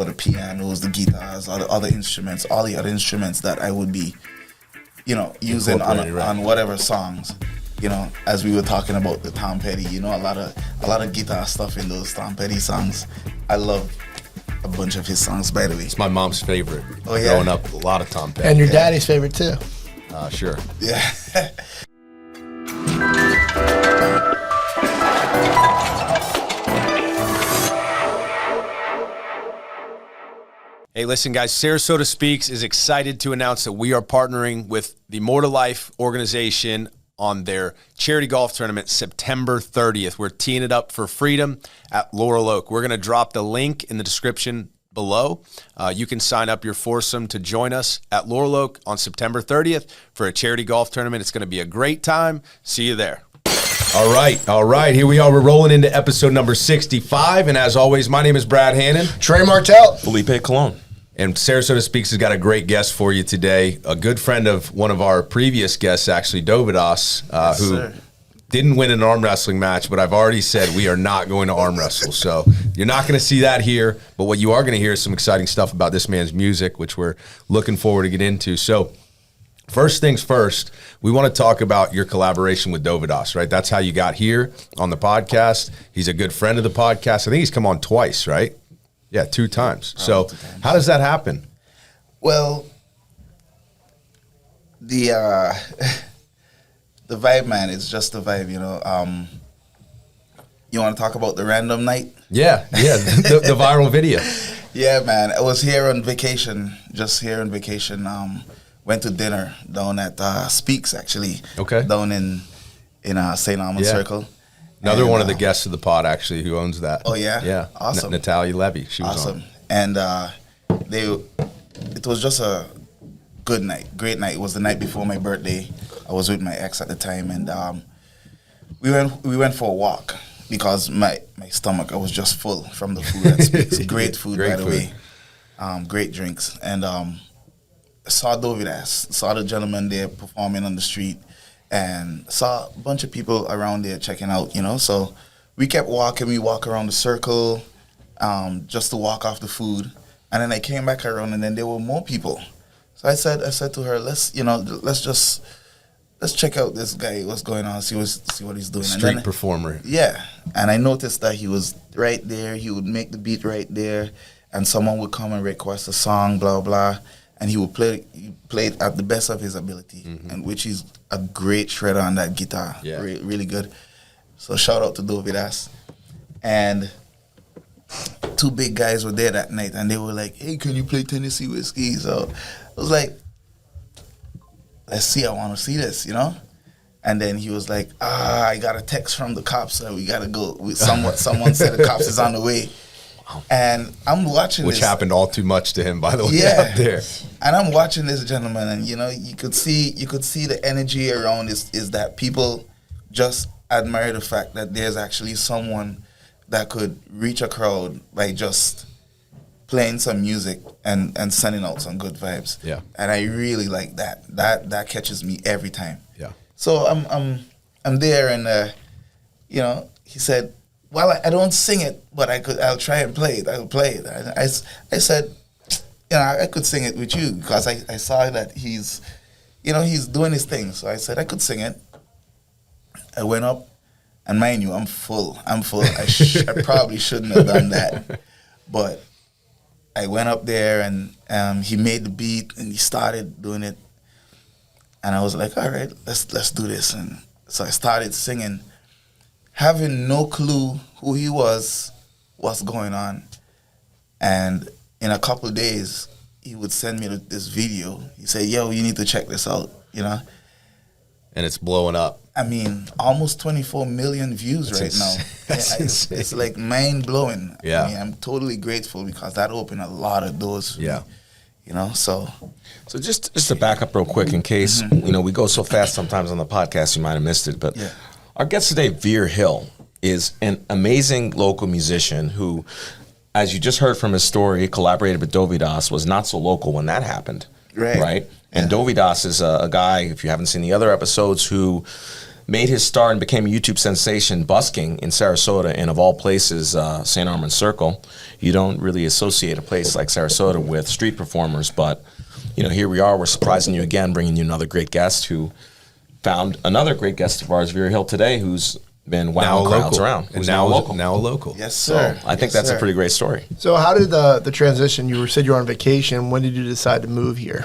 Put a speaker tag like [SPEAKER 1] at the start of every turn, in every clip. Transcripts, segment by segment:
[SPEAKER 1] for the pianos, the guitars, all the other instruments, that I would be, using on whatever songs. As we were talking about the Tom Petty, a lot of guitar stuff in those Tom Petty songs. I love a bunch of his songs, by the way.
[SPEAKER 2] It's my mom's favorite.
[SPEAKER 1] Oh, yeah?
[SPEAKER 2] Growing up, a lot of Tom Petty.
[SPEAKER 3] And your daddy's favorite, too.
[SPEAKER 2] Sure.
[SPEAKER 1] Yeah.
[SPEAKER 2] Hey, listen, guys, Sarasota SpeaX is excited to announce that we are partnering with the More to Life organization on their charity golf tournament September 30th. We're teeing it up for freedom at Laurel Oak. We're going to drop the link in the description below. You can sign up your foursome to join us at Laurel Oak on September 30th for a charity golf tournament. It's going to be a great time. See you there. All right. Here we are. We're rolling into episode number 65. And as always, my name is Brad Hannon.
[SPEAKER 3] Trey Martell.
[SPEAKER 4] Felipe Colon.
[SPEAKER 2] And Sarasota SpeaX has got a great guest for you today. A good friend of one of our previous guests, actually, Dovydas, who didn't win an arm wrestling match, but I've already said we are not going to arm wrestle. So you're not going to see that here. But what you are going to hear is some exciting stuff about this man's music, which we're looking forward to get into. So first things first, we want to talk about your collaboration with Dovydas, right? That's how you got here on the podcast. He's a good friend of the podcast. I think he's come on twice, right? Yeah, 2 times. So
[SPEAKER 1] 2 times.
[SPEAKER 2] How does that happen?
[SPEAKER 1] Well, the vibe, man, it's just the vibe, You want to talk about the random night?
[SPEAKER 2] Yeah, the viral video.
[SPEAKER 1] Yeah, man. I was here on vacation, went to dinner down at SpeaX, actually.
[SPEAKER 2] Okay.
[SPEAKER 1] Down in St. Armands Circle.
[SPEAKER 2] Another one of the guests of the pod, actually, who owns that.
[SPEAKER 1] Oh, yeah?
[SPEAKER 2] Yeah.
[SPEAKER 1] Awesome.
[SPEAKER 2] Natalia Levy. She was
[SPEAKER 1] awesome.
[SPEAKER 2] on.
[SPEAKER 1] And it was just a good night, great night. It was the night before my birthday. I was with my ex at the time, and we went for a walk because my stomach, I was just full from the food at SpeaX. Great food, by the way. Great drinks. And saw Dovydas, saw the gentleman there performing on the street, and saw a bunch of people around there checking out, So we kept walking. We walk around the circle just to walk off the food. And then I came back around, and then there were more people. So I said to her, let's check out this guy, what's going on, see what he's doing.
[SPEAKER 2] Street performer.
[SPEAKER 1] Yeah. And I noticed that he was right there. He would make the beat right there, and someone would come and request a song, blah, blah. And he would play it at the best of his ability, and which is a great shredder on that guitar. Yeah. Really good. So shout out to Dovydas. And 2 big guys were there that night, and they were like, hey, can you play Tennessee Whiskey? So I was like, let's see, I want to see this, And then he was like, I got a text from the cops, so we got to go. Someone said the cops is on the way. And I'm watching
[SPEAKER 2] Which happened all too much to him, by the way, out there.
[SPEAKER 1] And I'm watching this gentleman, and you could see the energy around is that people just admire the fact that there's actually someone that could reach a crowd by just playing some music and sending out some good vibes. Yeah. And I really like that. That catches me every time.
[SPEAKER 2] Yeah.
[SPEAKER 1] So I'm there, and he said, well, I don't sing it, but I'll try and play it. I'll play it. I said, I could sing it with you because I saw that he's doing his thing. So I said I could sing it. I went up, and mind you, I'm full. I probably shouldn't have done that, but I went up there, and he made the beat, and he started doing it, and I was like, all right, let's do this. And so I started singing, having no clue who he was, what's going on. And in a couple of days, he would send me this video. He said, yo, you need to check this out, And
[SPEAKER 2] it's blowing up.
[SPEAKER 1] I mean, almost 24 million views right now. It's like mind-blowing.
[SPEAKER 2] Yeah.
[SPEAKER 1] I mean, I'm totally grateful because that opened a lot of doors for me, So
[SPEAKER 4] just to back up real quick in case, we go so fast sometimes on the podcast you might have missed it, but our guest today, Vere Hill, is an amazing local musician who, as you just heard from his story, collaborated with Dovydas, was not so local when that happened. Right? And Dovydas is a guy, if you haven't seen the other episodes, who made his start and became a YouTube sensation busking in Sarasota, and of all places, St. Armands Circle. You don't really associate a place like Sarasota with street performers, but here we are. We're surprising you again, bringing you another great guest who found another great guest of ours, Vere Hill, today, who's been wowing crowds around.
[SPEAKER 2] Who's now a local.
[SPEAKER 1] Yes, sir.
[SPEAKER 4] I think that's a pretty great story.
[SPEAKER 3] So how did the transition? You said you were on vacation. When did you decide to move here?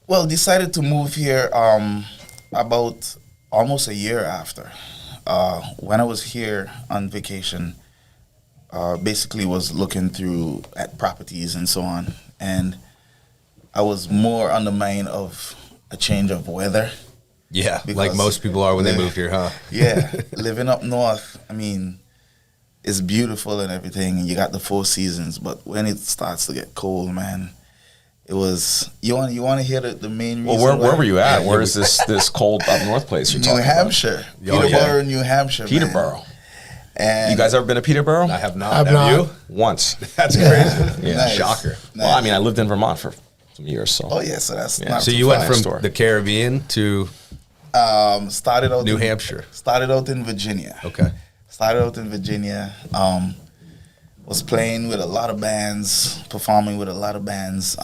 [SPEAKER 1] Well, decided to move here about almost a year after. When I was here on vacation, basically was looking through at properties and so on, and I was more on the mind of a change of weather.
[SPEAKER 2] Yeah, like most people are when they move here, huh?
[SPEAKER 1] Yeah, living up north, I mean, it's beautiful and everything, and you got the 4 seasons, but when it starts to get cold, man, it was, you want to hear the main reason.
[SPEAKER 4] Well, where were you at? Where is this cold up north place you're talking
[SPEAKER 1] New Hampshire.
[SPEAKER 4] about?
[SPEAKER 1] Peterborough, New Hampshire.
[SPEAKER 4] Peterborough.
[SPEAKER 1] And
[SPEAKER 4] You guys ever been to Peterborough?
[SPEAKER 2] I have not.
[SPEAKER 3] I've
[SPEAKER 2] Have
[SPEAKER 3] not.
[SPEAKER 2] you?
[SPEAKER 4] Once.
[SPEAKER 2] That's crazy.
[SPEAKER 4] Yeah.
[SPEAKER 1] Nice.
[SPEAKER 2] Shocker.
[SPEAKER 4] Well, I mean, I lived in Vermont for some years, so.
[SPEAKER 1] Oh yeah, so that's not
[SPEAKER 2] So
[SPEAKER 1] too
[SPEAKER 2] you went
[SPEAKER 1] far.
[SPEAKER 2] from
[SPEAKER 4] Story.
[SPEAKER 2] the Caribbean to
[SPEAKER 1] started out
[SPEAKER 2] New
[SPEAKER 1] in,
[SPEAKER 2] Hampshire.
[SPEAKER 1] Started out in Virginia.
[SPEAKER 2] Okay.
[SPEAKER 1] Started out in Virginia. Was playing with a lot of bands, performing with a lot of bands.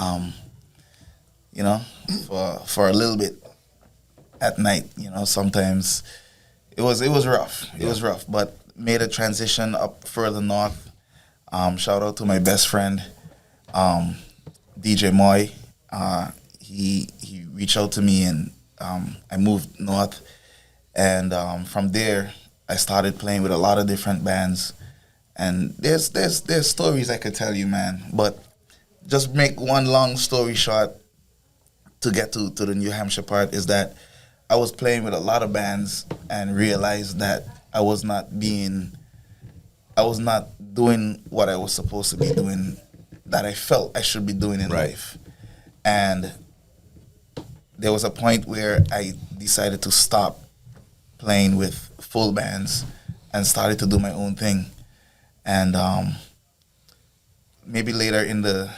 [SPEAKER 1] For a little bit at night. Sometimes it was rough. It was rough, but made a transition up further north. Shout out to my best friend, DJ Moy. He reached out to me, and I moved north, and from there I started playing with a lot of different bands. And there's stories I could tell you, man, but just make one long story short to get to the New Hampshire part is that I was playing with a lot of bands and realized that I was not doing what I was supposed to be doing, that I felt I should be doing in life. And there was a point where I decided to stop playing with full bands and started to do my own thing. And maybe later in the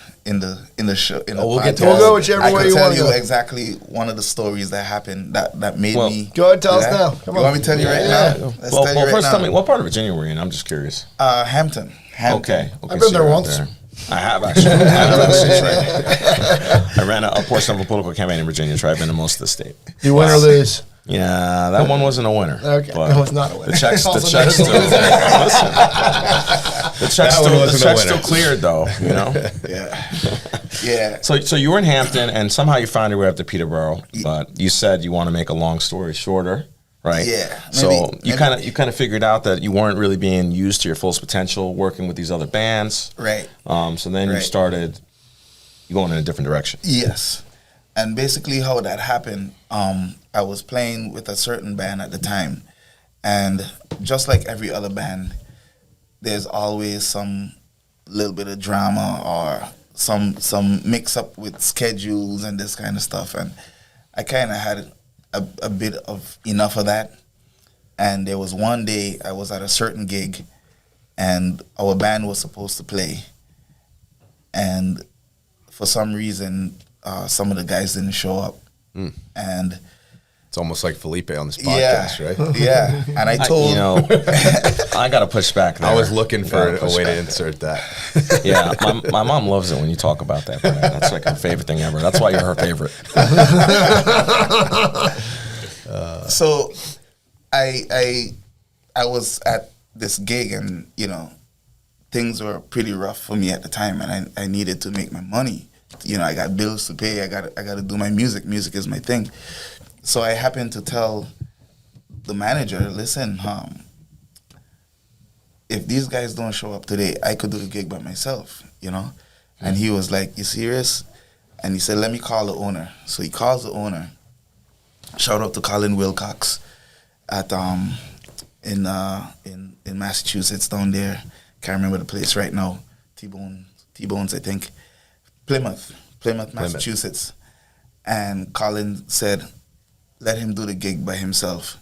[SPEAKER 1] show,
[SPEAKER 2] we'll get to
[SPEAKER 3] We'll go whichever
[SPEAKER 1] I
[SPEAKER 3] way
[SPEAKER 1] can
[SPEAKER 3] you
[SPEAKER 1] tell
[SPEAKER 3] want to
[SPEAKER 1] you
[SPEAKER 3] go.
[SPEAKER 1] exactly one of the stories that happened that made me.
[SPEAKER 3] Go ahead, tell us
[SPEAKER 1] do that.
[SPEAKER 3] now. Come
[SPEAKER 1] You
[SPEAKER 3] on.
[SPEAKER 1] want me to tell you right
[SPEAKER 3] Yeah.
[SPEAKER 1] now? Let's
[SPEAKER 4] Well,
[SPEAKER 1] tell you right
[SPEAKER 4] first
[SPEAKER 1] now.
[SPEAKER 4] tell me, what part of Virginia were you in? I'm just curious.
[SPEAKER 1] Hampton.
[SPEAKER 4] Okay.
[SPEAKER 3] I've been
[SPEAKER 4] so
[SPEAKER 3] there
[SPEAKER 4] you're out
[SPEAKER 3] once.
[SPEAKER 4] there. I have actually. I ran a portion of a political campaign in Virginia, so I've been to most of the state.
[SPEAKER 3] You win or lose?
[SPEAKER 4] Yeah, that one wasn't a winner.
[SPEAKER 3] Okay,
[SPEAKER 4] but
[SPEAKER 3] that was not a winner.
[SPEAKER 4] The checks
[SPEAKER 3] Also
[SPEAKER 4] still,
[SPEAKER 3] listen.
[SPEAKER 4] the checks
[SPEAKER 2] That one wasn't a
[SPEAKER 4] still
[SPEAKER 2] winner.
[SPEAKER 4] cleared though.
[SPEAKER 1] Yeah.
[SPEAKER 4] So you were in Hampton, and somehow you found your way up to Peterborough. But you said you want to make a long story shorter, right?
[SPEAKER 1] Yeah,
[SPEAKER 4] So
[SPEAKER 1] maybe-
[SPEAKER 4] you kind of figured out that you weren't really being used to your fullest potential, working with these other bands.
[SPEAKER 1] Right.
[SPEAKER 4] So then you
[SPEAKER 1] Right.
[SPEAKER 4] started going in a different direction.
[SPEAKER 1] Yes. And basically how that happened, I was playing with a certain band at the time. And just like every other band, there's always some little bit of drama or some mix up with schedules and this kind of stuff. And I kind of had a bit of enough of that. And there was one day I was at a certain gig and our band was supposed to play. And for some reason, some of the guys didn't show up. And
[SPEAKER 2] It's almost like Felipe on this podcast, right?
[SPEAKER 1] Yeah. And I told
[SPEAKER 4] I got to push back there.
[SPEAKER 2] I was looking for
[SPEAKER 4] Gotta
[SPEAKER 2] a
[SPEAKER 4] push
[SPEAKER 2] way to
[SPEAKER 4] back.
[SPEAKER 2] insert that.
[SPEAKER 4] Yeah, my mom loves it when you talk about that, Brad. That's like her favorite thing ever. That's why you're her favorite.
[SPEAKER 1] so I was at this gig and, things were pretty rough for me at the time and I needed to make my money. I got bills to pay. I got to do my music. Music is my thing. So I happened to tell the manager, listen, if these guys don't show up today, I could do the gig by myself, And he was like, you serious? And he said, let me call the owner. So he calls the owner. Shout out to Colin Wilcox at in Massachusetts down there. Can't remember the place right now. T-Bones, I think. Plymouth, Massachusetts. And Colin said, let him do the gig by himself.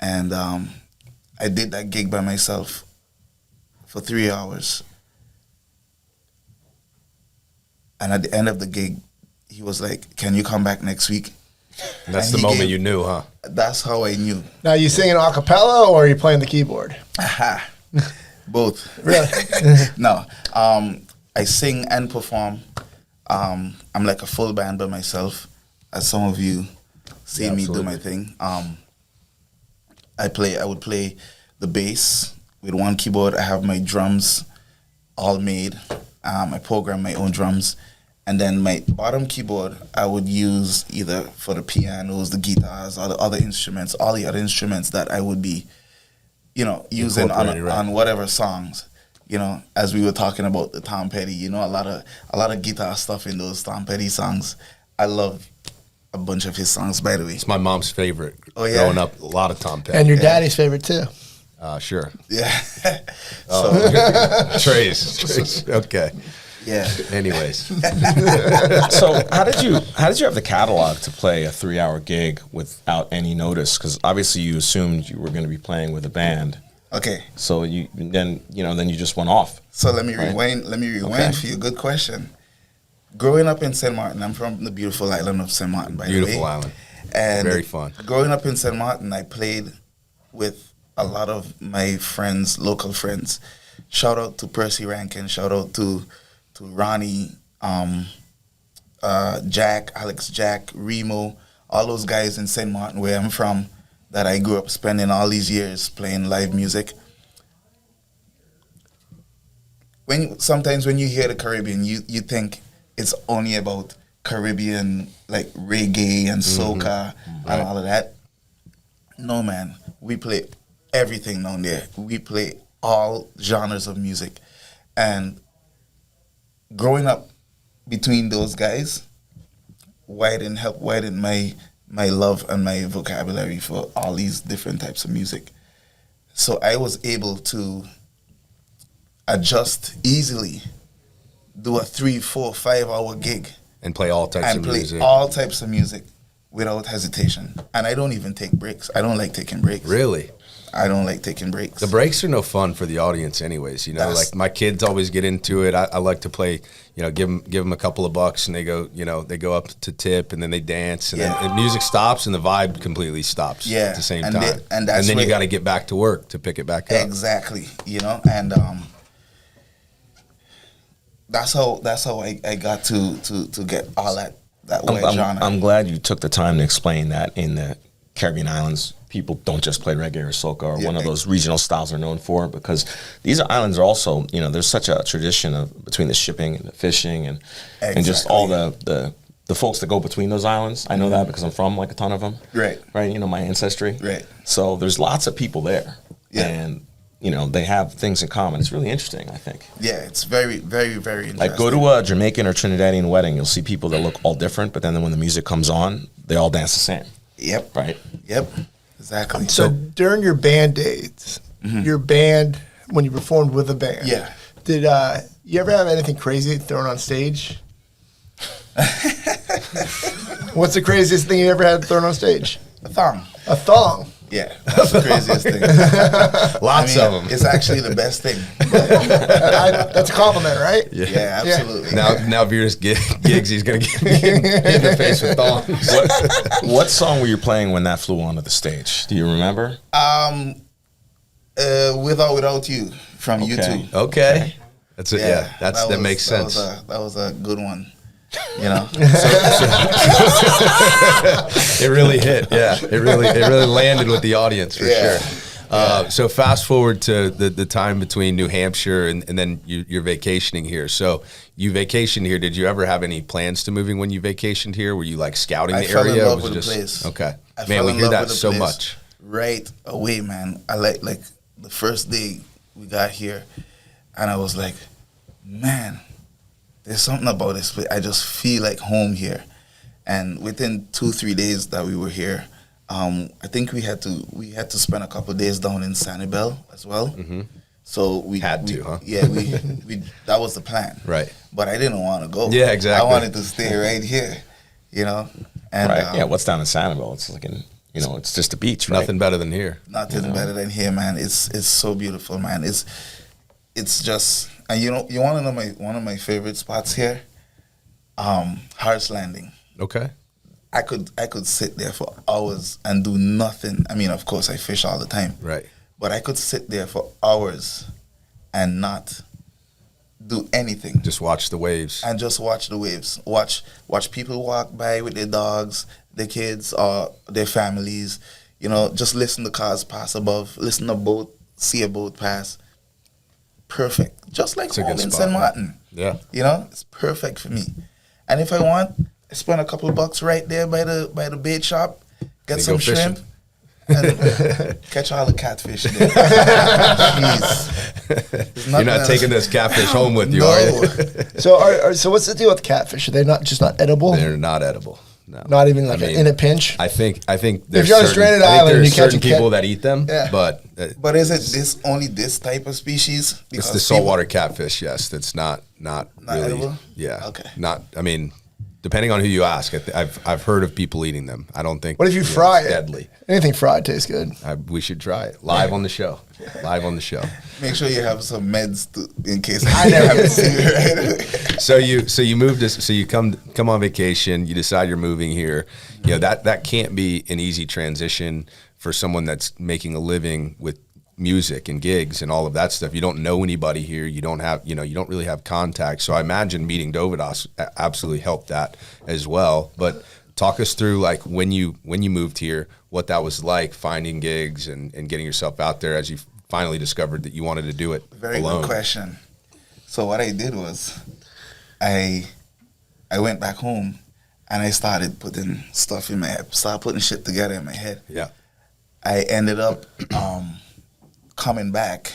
[SPEAKER 1] And I did that gig by myself for 3 hours. And at the end of the gig, he was like, can you come back next week?
[SPEAKER 2] And that's
[SPEAKER 1] And
[SPEAKER 2] the
[SPEAKER 1] he
[SPEAKER 2] moment
[SPEAKER 1] gave-
[SPEAKER 2] you knew, huh?
[SPEAKER 1] That's how I knew.
[SPEAKER 3] Now, you singing a cappella or are you playing the keyboard?
[SPEAKER 1] Aha. Both.
[SPEAKER 3] Really?
[SPEAKER 1] No. I sing and perform. I'm like a full band by myself, as some of you see me do my thing. I would play the bass with one keyboard. I have my drums all made. I program my own drums. And then my bottom keyboard, I would use either for the pianos, the guitars, or the other instruments, all the other instruments that I would be, using on whatever songs. As we were talking about the Tom Petty, a lot of guitar stuff in those Tom Petty songs. I love a bunch of his songs, by the way.
[SPEAKER 2] It's my mom's favorite.
[SPEAKER 1] Oh, yeah?
[SPEAKER 2] Growing up, a lot of Tom Petty.
[SPEAKER 3] And your daddy's favorite, too.
[SPEAKER 2] Sure.
[SPEAKER 1] Yeah.
[SPEAKER 2] Trace. Okay.
[SPEAKER 1] Yeah.
[SPEAKER 2] Anyways.
[SPEAKER 4] So how did you have the catalog to play a 3-hour gig without any notice? Because obviously you assumed you were going to be playing with a band.
[SPEAKER 1] Okay.
[SPEAKER 4] So then you just went off.
[SPEAKER 1] So let me rewind. Let me rewind for you. Good question. Growing up in St. Martin, I'm from the beautiful island of St. Martin, by the way.
[SPEAKER 2] Beautiful island.
[SPEAKER 1] And
[SPEAKER 2] very fun.
[SPEAKER 1] Growing up in St. Martin, I played with a lot of my friends, local friends. Shout out to Percy Rankin. Shout out to Ronnie, Jack, Alex Jack, Remo, all those guys in St. Martin, where I'm from, that I grew up spending all these years playing live music. Sometimes when you hear the Caribbean, you think it's only about Caribbean, like reggae and soca and all of that. No, man. We play everything down there. We play all genres of music. And growing up between those guys widened my love and my vocabulary for all these different types of music. So I was able to adjust easily, do a 3, 4, 5 hour gig
[SPEAKER 2] And play all types of music.
[SPEAKER 1] And play all types of music without hesitation. And I don't even take breaks. I don't like taking breaks.
[SPEAKER 2] Really?
[SPEAKER 1] I don't like taking breaks.
[SPEAKER 2] The breaks are no fun for the audience anyways, like my kids always get into it. I like to play, give them a couple of bucks and they go, they go up to tip and then they dance and then the music stops and the vibe completely stops at the same time. And then you got to get back to work to pick it back up.
[SPEAKER 1] Exactly, and that's how I got to get all that white genre.
[SPEAKER 4] I'm glad you took the time to explain that in the Caribbean islands. People don't just play reggae or soca or one of those regional styles they're known for, because these islands are also, there's such a tradition of between the shipping and the fishing and just all the folks that go between those islands. I know that because I'm from like a ton of them. Right, my ancestry.
[SPEAKER 1] Right.
[SPEAKER 4] So there's lots of people there. Yeah. And they have things in common. It's really interesting, I think.
[SPEAKER 1] Yeah, it's very, very, very interesting.
[SPEAKER 4] Like, go to a Jamaican or Trinidadian wedding, you'll see people that look all different, but then when the music comes on, they all dance the same.
[SPEAKER 1] Yep.
[SPEAKER 4] Right?
[SPEAKER 1] Yep. Exactly.
[SPEAKER 3] So during your band days, your band, when you performed with a band, did you ever have anything crazy thrown on stage? What's the craziest thing you ever had thrown on stage?
[SPEAKER 1] A thong.
[SPEAKER 3] A thong?
[SPEAKER 1] Yeah, that's the craziest thing.
[SPEAKER 2] Lots of them.
[SPEAKER 1] It's actually the best thing.
[SPEAKER 3] That's a compliment, right?
[SPEAKER 1] Yeah, absolutely.
[SPEAKER 2] Now Vere's gigs, he's going to get me in the face with thongs.
[SPEAKER 4] What song were you playing when that flew onto the stage? Do you remember?
[SPEAKER 1] With or Without You from YouTube.
[SPEAKER 2] Okay. That's it. Yeah, that makes sense.
[SPEAKER 1] That was a good one.
[SPEAKER 2] It really hit. Yeah, it really landed with the audience for sure. So fast forward to the time between New Hampshire and then you're vacationing here. So you vacationed here. Did you ever have any plans to moving when you vacationed here? Were you like scouting the area?
[SPEAKER 1] I fell in love with the place.
[SPEAKER 2] Okay. Man, we hear that so much.
[SPEAKER 1] Right away, man. I like the first day we got here, and I was like, man, there's something about this place. I just feel like home here. And within 2-3 days that we were here, I think we had to spend a couple of days down in Sanibel as well. Mm-hmm. So we
[SPEAKER 2] had to, huh?
[SPEAKER 1] Yeah, we that was the plan.
[SPEAKER 2] Right.
[SPEAKER 1] But I didn't want to go.
[SPEAKER 2] Yeah, exactly.
[SPEAKER 1] I wanted to stay right here, And,
[SPEAKER 4] right. What's down in Sanibel? It's like it's just a beach, right?
[SPEAKER 2] Nothing better than here.
[SPEAKER 1] Nothing better than here, man. It's so beautiful, man. It's just. And you want to know one of my favorite spots here? Hart's Landing.
[SPEAKER 2] Okay.
[SPEAKER 1] I could sit there for hours and do nothing. I mean, of course, I fish all the time.
[SPEAKER 2] Right.
[SPEAKER 1] But I could sit there for hours and not do anything.
[SPEAKER 2] Just watch the waves.
[SPEAKER 1] And just watch the waves. Watch people walk by with their dogs, their kids, or their families. You know, just listen to cars pass above, listen to a boat, see a boat pass. Perfect. Just like home in St. Martin.
[SPEAKER 2] Yeah.
[SPEAKER 1] You know, it's perfect for me. And if I want, I spend a couple of bucks right there by the bait shop, get some shrimp, and catch all the catfish there. Jeez.
[SPEAKER 2] You're not taking those catfish home with you, are you?
[SPEAKER 3] So what's the deal with catfish? Are they just not edible?
[SPEAKER 2] They're not edible. No.
[SPEAKER 3] Not even like in a pinch?
[SPEAKER 2] I think
[SPEAKER 3] if you're on a stranded island and you catch
[SPEAKER 2] certain people that eat them, but
[SPEAKER 1] is it only this type of species?
[SPEAKER 2] Because it's the saltwater catfish, yes. That's not really
[SPEAKER 1] edible?
[SPEAKER 2] Yeah.
[SPEAKER 1] Okay.
[SPEAKER 2] I mean, depending on who you ask, I've heard of people eating them. I don't think.
[SPEAKER 3] What if you fry it?
[SPEAKER 2] Deadly.
[SPEAKER 3] Anything fried tastes good.
[SPEAKER 2] We should try it live on the show. Live on the show.
[SPEAKER 1] Make sure you have some meds in case
[SPEAKER 3] I never see it.
[SPEAKER 2] So you moved to, so you come on vacation. You decide you're moving here. You know that can't be an easy transition for someone that's making a living with music and gigs and all of that stuff. You don't know anybody here. You don't really have contact. So I imagine meeting Dovydas absolutely helped that as well. But talk us through like when you moved here, what that was like, finding gigs and getting yourself out there as you finally discovered that you wanted to do it
[SPEAKER 1] Very
[SPEAKER 2] alone.
[SPEAKER 1] good question. So what I did was I went back home and I started putting stuff in my head, started putting shit together in my head.
[SPEAKER 2] Yeah.
[SPEAKER 1] I ended up coming back,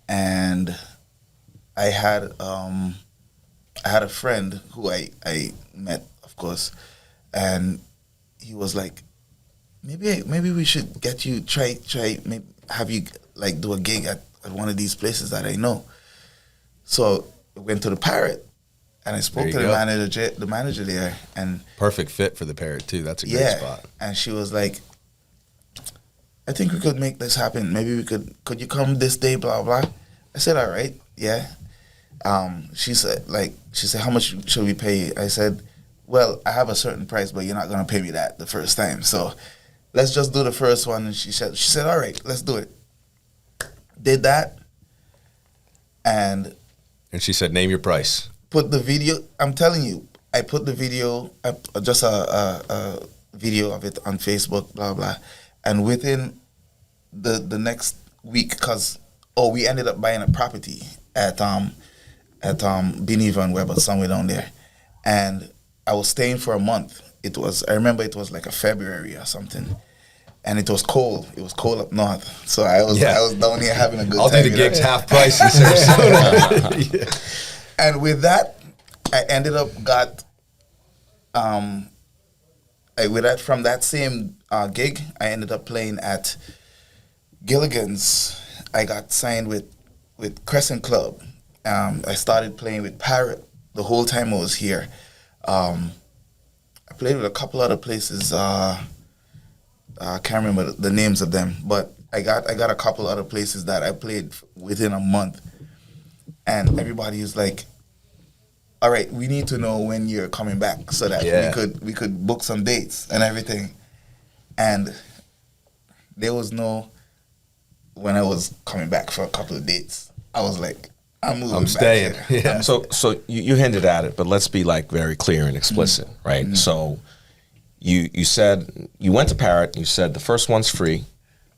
[SPEAKER 1] and I had a friend who I met, of course, and he was like, maybe we should get you try maybe have you like do a gig at one of these places that I know. So I went to the Parrot, and I spoke to the manager there, and
[SPEAKER 2] Perfect fit for the Parrot too. That's a great spot.
[SPEAKER 1] And she was like, I think we could make this happen. Maybe we could you come this day, blah, blah. I said, all right, yeah. She said, how much should we pay? I said, well, I have a certain price, but you're not going to pay me that the first time. So let's just do the first one. And she said, all right, let's do it. Did that. And
[SPEAKER 2] she said, name your price.
[SPEAKER 1] Put the video, I'm telling you, I put the video, just a video of it on Facebook, blah, blah. And within the next week, because we ended up buying a property at Beneva and Weber, somewhere down there, and I was staying for a month. I remember it was like a February or something, and it was cold. It was cold up north, so I was down here having a good time.
[SPEAKER 2] I'll do the gigs half price in Sarasota.
[SPEAKER 1] And with that, I ended up from that same gig, I ended up playing at Gilligan's. I got signed with Crescent Club. I started playing with Parrot the whole time I was here. I played with a couple other places. I can't remember the names of them, but I got a couple other places that I played within a month. And everybody was like, all right, we need to know when you're coming back so that we could book some dates and everything. And there was when I was coming back for a couple of dates, I was like, I'm
[SPEAKER 2] staying.
[SPEAKER 1] Back
[SPEAKER 2] here.
[SPEAKER 1] Yeah.
[SPEAKER 4] So you hinted at it, but let's be like very clear and explicit, right? Mm-hmm. So you said you went to Parrot. You said the first one's free.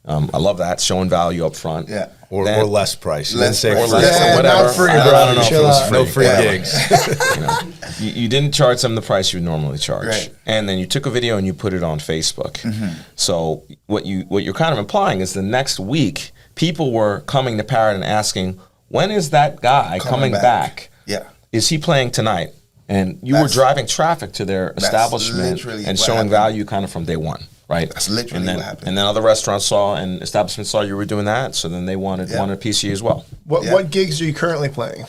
[SPEAKER 4] I love that, showing value up front.
[SPEAKER 1] Yeah.
[SPEAKER 2] Or less price. You didn't say
[SPEAKER 4] or
[SPEAKER 2] free.
[SPEAKER 4] less, whatever.
[SPEAKER 3] Not free,
[SPEAKER 4] I don't know if it was free.
[SPEAKER 2] No free gigs.
[SPEAKER 4] You know, you didn't charge them the price you would normally charge.
[SPEAKER 1] Right.
[SPEAKER 4] And then you took a video and you put it on Facebook. Mm-hmm. So what you're kind of implying is the next week, people were coming to Parrot and asking, when is that guy coming back?
[SPEAKER 1] Yeah.
[SPEAKER 4] Is he playing tonight? And you were driving traffic to their establishment and showing value kind of from day one. Right.
[SPEAKER 1] That's literally what happened.
[SPEAKER 4] And then other restaurants saw and establishments saw you were doing that, so then they wanted a piece of you as well.
[SPEAKER 3] What gigs are you currently playing?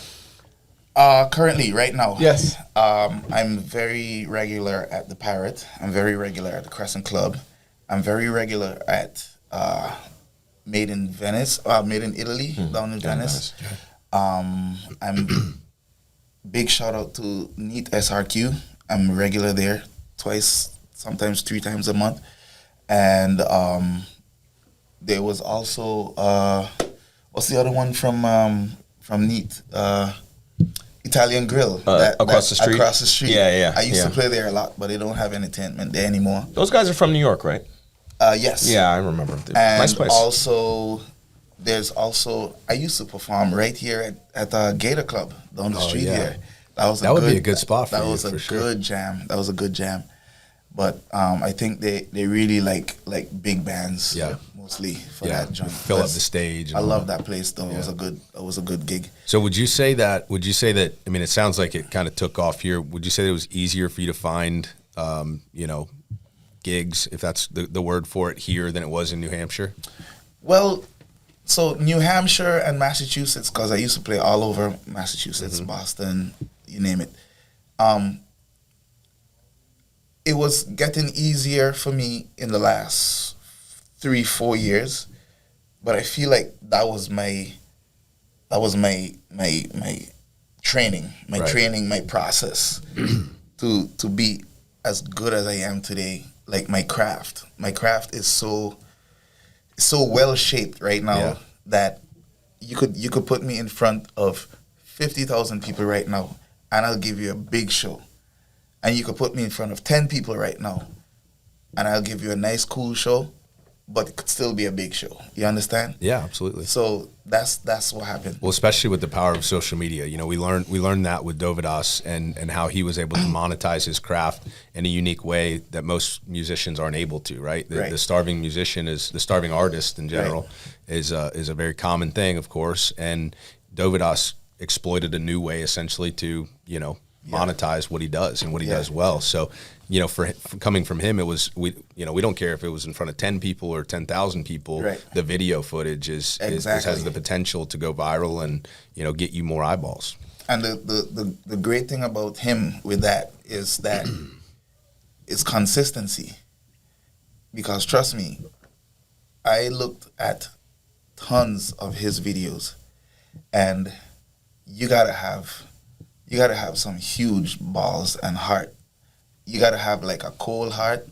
[SPEAKER 1] Currently, right now.
[SPEAKER 3] Yes.
[SPEAKER 1] I'm very regular at the Parrot. I'm very regular at the Crescent Club. I'm very regular at Made in Italy, down in Venice. I'm big shout out to Neat SRQ. I'm regular there twice sometimes 3 times a month. And there was also what's the other one from Neat? Italian Grill.
[SPEAKER 4] Across the street?
[SPEAKER 1] Across the street.
[SPEAKER 4] Yeah.
[SPEAKER 1] I used to play there a lot, but they don't have entertainment there anymore.
[SPEAKER 4] Those guys are from New York, right?
[SPEAKER 1] Yes.
[SPEAKER 4] Yeah, I remember.
[SPEAKER 1] And
[SPEAKER 4] Nice place.
[SPEAKER 1] also, I used to perform right here at Gator Club down the street here.
[SPEAKER 2] That would be a good spot for you.
[SPEAKER 1] That was a good jam. That was a good jam. But I think they really like big bands. Mostly for that joint.
[SPEAKER 2] Fill up the stage.
[SPEAKER 1] I love that place though. It was a good gig.
[SPEAKER 2] So would you say that? I mean, it sounds like it kind of took off here. Would you say that it was easier for you to find, gigs, if that's the word for it, here than it was in New Hampshire?
[SPEAKER 1] Well, so New Hampshire and Massachusetts, because I used to play all over Massachusetts, Boston, you name it. It was getting easier for me in the last 3-4 years, but I feel like that was my training, my process to be as good as I am today. Like my craft is so well shaped right now that you could put me in front of 50,000 people right now, and I'll give you a big show. And you could put me in front of 10 people right now, and I'll give you a nice, cool show, but it could still be a big show. You understand?
[SPEAKER 2] Yeah, absolutely.
[SPEAKER 1] So that's what happened.
[SPEAKER 2] Well, especially with the power of social media. We learned that with Dovydas and how he was able to monetize his craft in a unique way that most musicians aren't able to, right? The starving musician the starving artist in general is a very common thing, of course, and Dovydas exploited a new way essentially to, monetize what he does and what he does well. So, for coming from him, it was we don't care if it was in front of 10 people or 10,000 people. Right. The video footage has the potential to go viral and get you more eyeballs.
[SPEAKER 1] And the great thing about him with that is consistency. Because trust me, I looked at tons of his videos, and you gotta have some huge balls and heart. You gotta have like a cold heart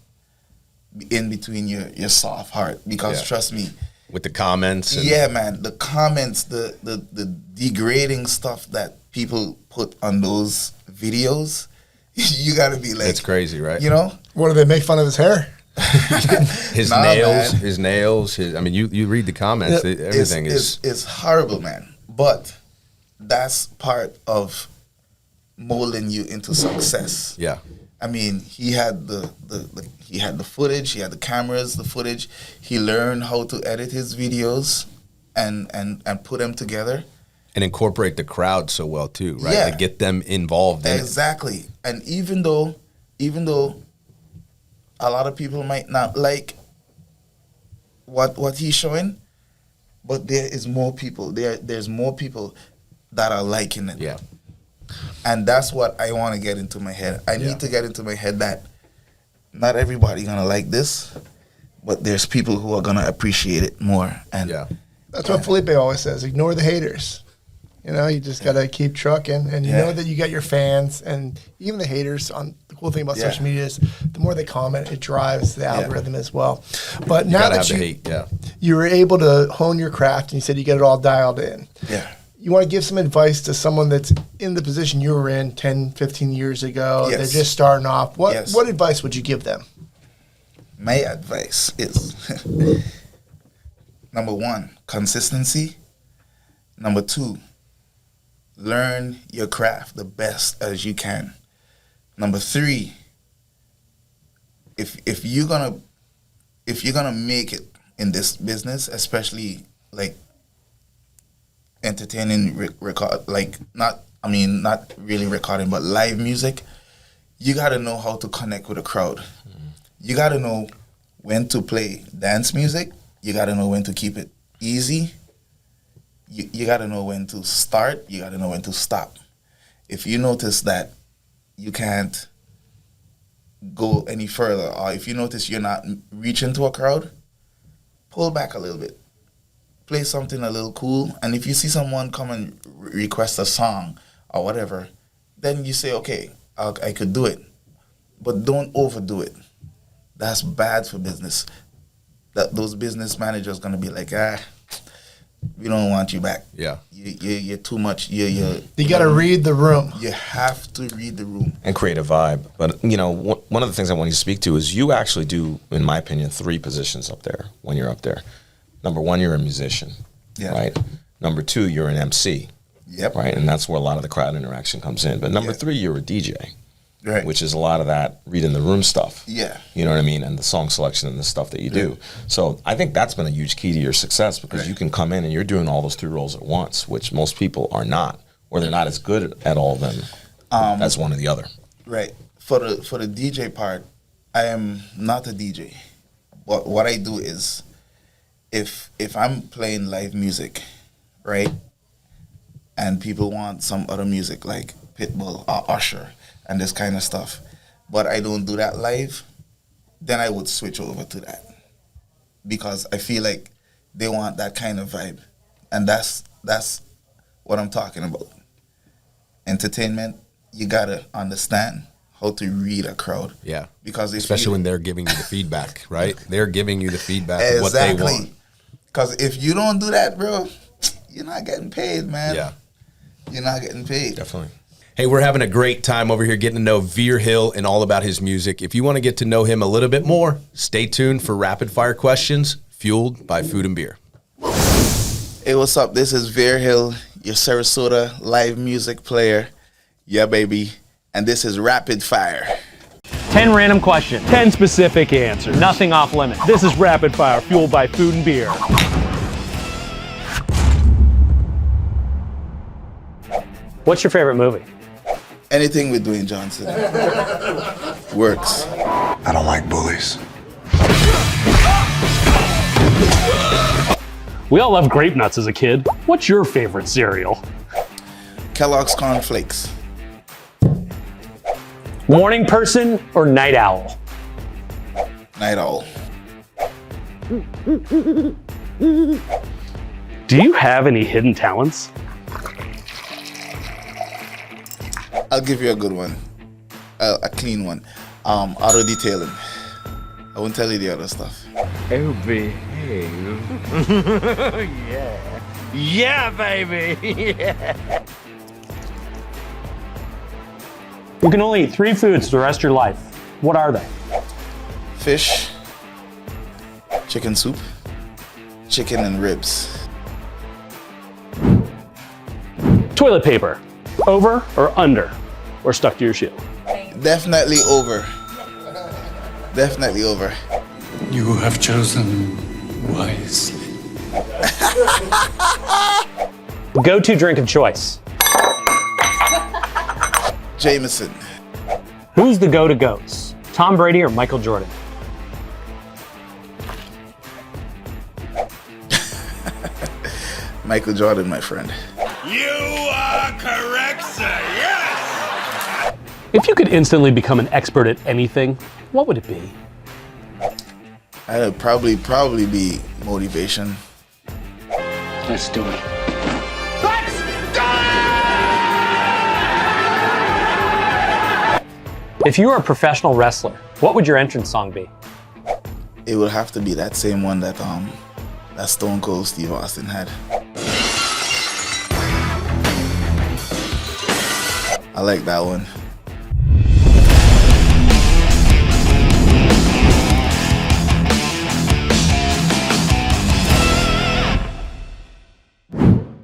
[SPEAKER 1] in between your soft heart, because trust me,
[SPEAKER 2] with the comments.
[SPEAKER 1] Man, the comments, the degrading stuff that people put on those videos, you gotta be like,
[SPEAKER 2] it's crazy, right?
[SPEAKER 3] What do they make fun of his hair?
[SPEAKER 2] His nails. I mean, you read the comments. Everything
[SPEAKER 1] is horrible, man. But that's part of molding you into success.
[SPEAKER 2] Yeah.
[SPEAKER 1] I mean, he had the footage, he had the cameras, the footage. He learned how to edit his videos and put them together.
[SPEAKER 2] And incorporate the crowd so well too, right?
[SPEAKER 1] Yeah.
[SPEAKER 2] Like get them involved in
[SPEAKER 1] exactly. It. And even though a lot of people might not like what he's showing, but there is more people. There's more people that are liking it.
[SPEAKER 2] Yeah.
[SPEAKER 1] And that's what I want to get into my head. I need to get into my head that not everybody gonna like this, but there's people who are gonna appreciate it more. And
[SPEAKER 3] that's what Felipe always says: ignore the haters. You just gotta keep trucking, and you know that you got your fans, and even the haters. On the cool thing about social media is the more they comment, it drives the algorithm as well. But now that you were able to hone your craft, and you said you get it all dialed in.
[SPEAKER 1] Yeah.
[SPEAKER 3] You want to give some advice to someone that's in the position you were in 10, 15 years ago. They're just starting off. What advice would you give them?
[SPEAKER 1] My advice is, number 1, consistency. Number 2, learn your craft the best as you can. Number 3, if you're gonna make it in this business, especially like entertaining record, like not really recording, but live music, you gotta know how to connect with a crowd. You gotta know when to play dance music. You gotta know when to keep it easy. You gotta know when to start. You gotta know when to stop. If you notice that you can't go any further, or if you notice you're not reaching to a crowd, pull back a little bit. Play something a little cool, and if you see someone come and request a song or whatever, then you say, okay, I could do it, but don't overdo it. that's bad for business. Those business managers gonna be like, we don't want you back.
[SPEAKER 2] Yeah.
[SPEAKER 1] You're too much.
[SPEAKER 3] You got to read the room.
[SPEAKER 1] You have to read the room.
[SPEAKER 4] And create a vibe. But, you know, one of the things I want you to speak to is you actually do, in my opinion, 3 positions up there when you're up there. Number 1, you're a musician, right? Number 2, you're an MC, right? And that's where a lot of the crowd interaction comes in. But number 3, you're a DJ, which is a lot of that reading the room stuff.
[SPEAKER 1] Yeah.
[SPEAKER 4] You know what I mean? And the song selection and the stuff that you do. So I think that's been a huge key to your success because you can come in and you're doing all those 3 roles at once, which most people are not, or they're not as good at all of them as one or the other.
[SPEAKER 1] Right. For the DJ part, I am not a DJ. But what I do is, if I'm playing live music, right, and people want some other music like Pitbull or Usher and this kind of stuff, but I don't do that live, then I would switch over to that because I feel like they want that kind of vibe, and that's what I'm talking about. Entertainment, you gotta understand how to read a crowd.
[SPEAKER 2] Yeah,
[SPEAKER 1] because
[SPEAKER 2] especially when they're giving you the feedback, right? They're giving you the feedback of what they want.
[SPEAKER 1] Because if you don't do that, bro, you're not getting paid, man.
[SPEAKER 2] Yeah,
[SPEAKER 1] you're not getting paid.
[SPEAKER 4] Definitely.
[SPEAKER 2] Hey, we're having a great time over here getting to know Vere Hill and all about his music. If you want to get to know him a little bit more, stay tuned for rapid fire questions fueled by food and beer.
[SPEAKER 1] Hey, what's up? This is Vere Hill, your Sarasota live music player. Yeah, baby. And this is Rapid Fire.
[SPEAKER 5] 10 random questions. 10 specific answers. Nothing off limit. This is Rapid Fire, fueled by food and beer. What's your favorite movie?
[SPEAKER 1] Anything with Dwayne Johnson. Works.
[SPEAKER 6] I don't like bullies.
[SPEAKER 5] We all loved grape nuts as a kid. What's your favorite cereal?
[SPEAKER 1] Kellogg's Corn Flakes.
[SPEAKER 5] Morning person or night owl?
[SPEAKER 1] Night owl.
[SPEAKER 5] Do you have any hidden talents?
[SPEAKER 1] I'll give you a good one. A clean one. Auto detailing. I won't tell you the other stuff.
[SPEAKER 7] Oh, behave. Yeah. Yeah, baby. Yeah.
[SPEAKER 5] You can only eat 3 foods the rest of your life. What are they?
[SPEAKER 1] Fish, chicken soup, chicken and ribs.
[SPEAKER 5] Toilet paper, over or under, or stuck to your shoe?
[SPEAKER 1] Definitely over. Definitely over.
[SPEAKER 6] You have chosen wisely.
[SPEAKER 5] Go-to drink of choice.
[SPEAKER 1] Jameson.
[SPEAKER 5] Who's the go-to goats? Tom Brady or Michael Jordan?
[SPEAKER 1] Michael Jordan, my friend.
[SPEAKER 2] You are correct, sir. Yes!
[SPEAKER 5] If you could instantly become an expert at anything, what would it be?
[SPEAKER 1] I'd probably be motivation.
[SPEAKER 7] Let's do it.
[SPEAKER 5] If you were a professional wrestler, what would your entrance song be?
[SPEAKER 1] It would have to be that same one that Stone Cold Steve Austin had. I like that one.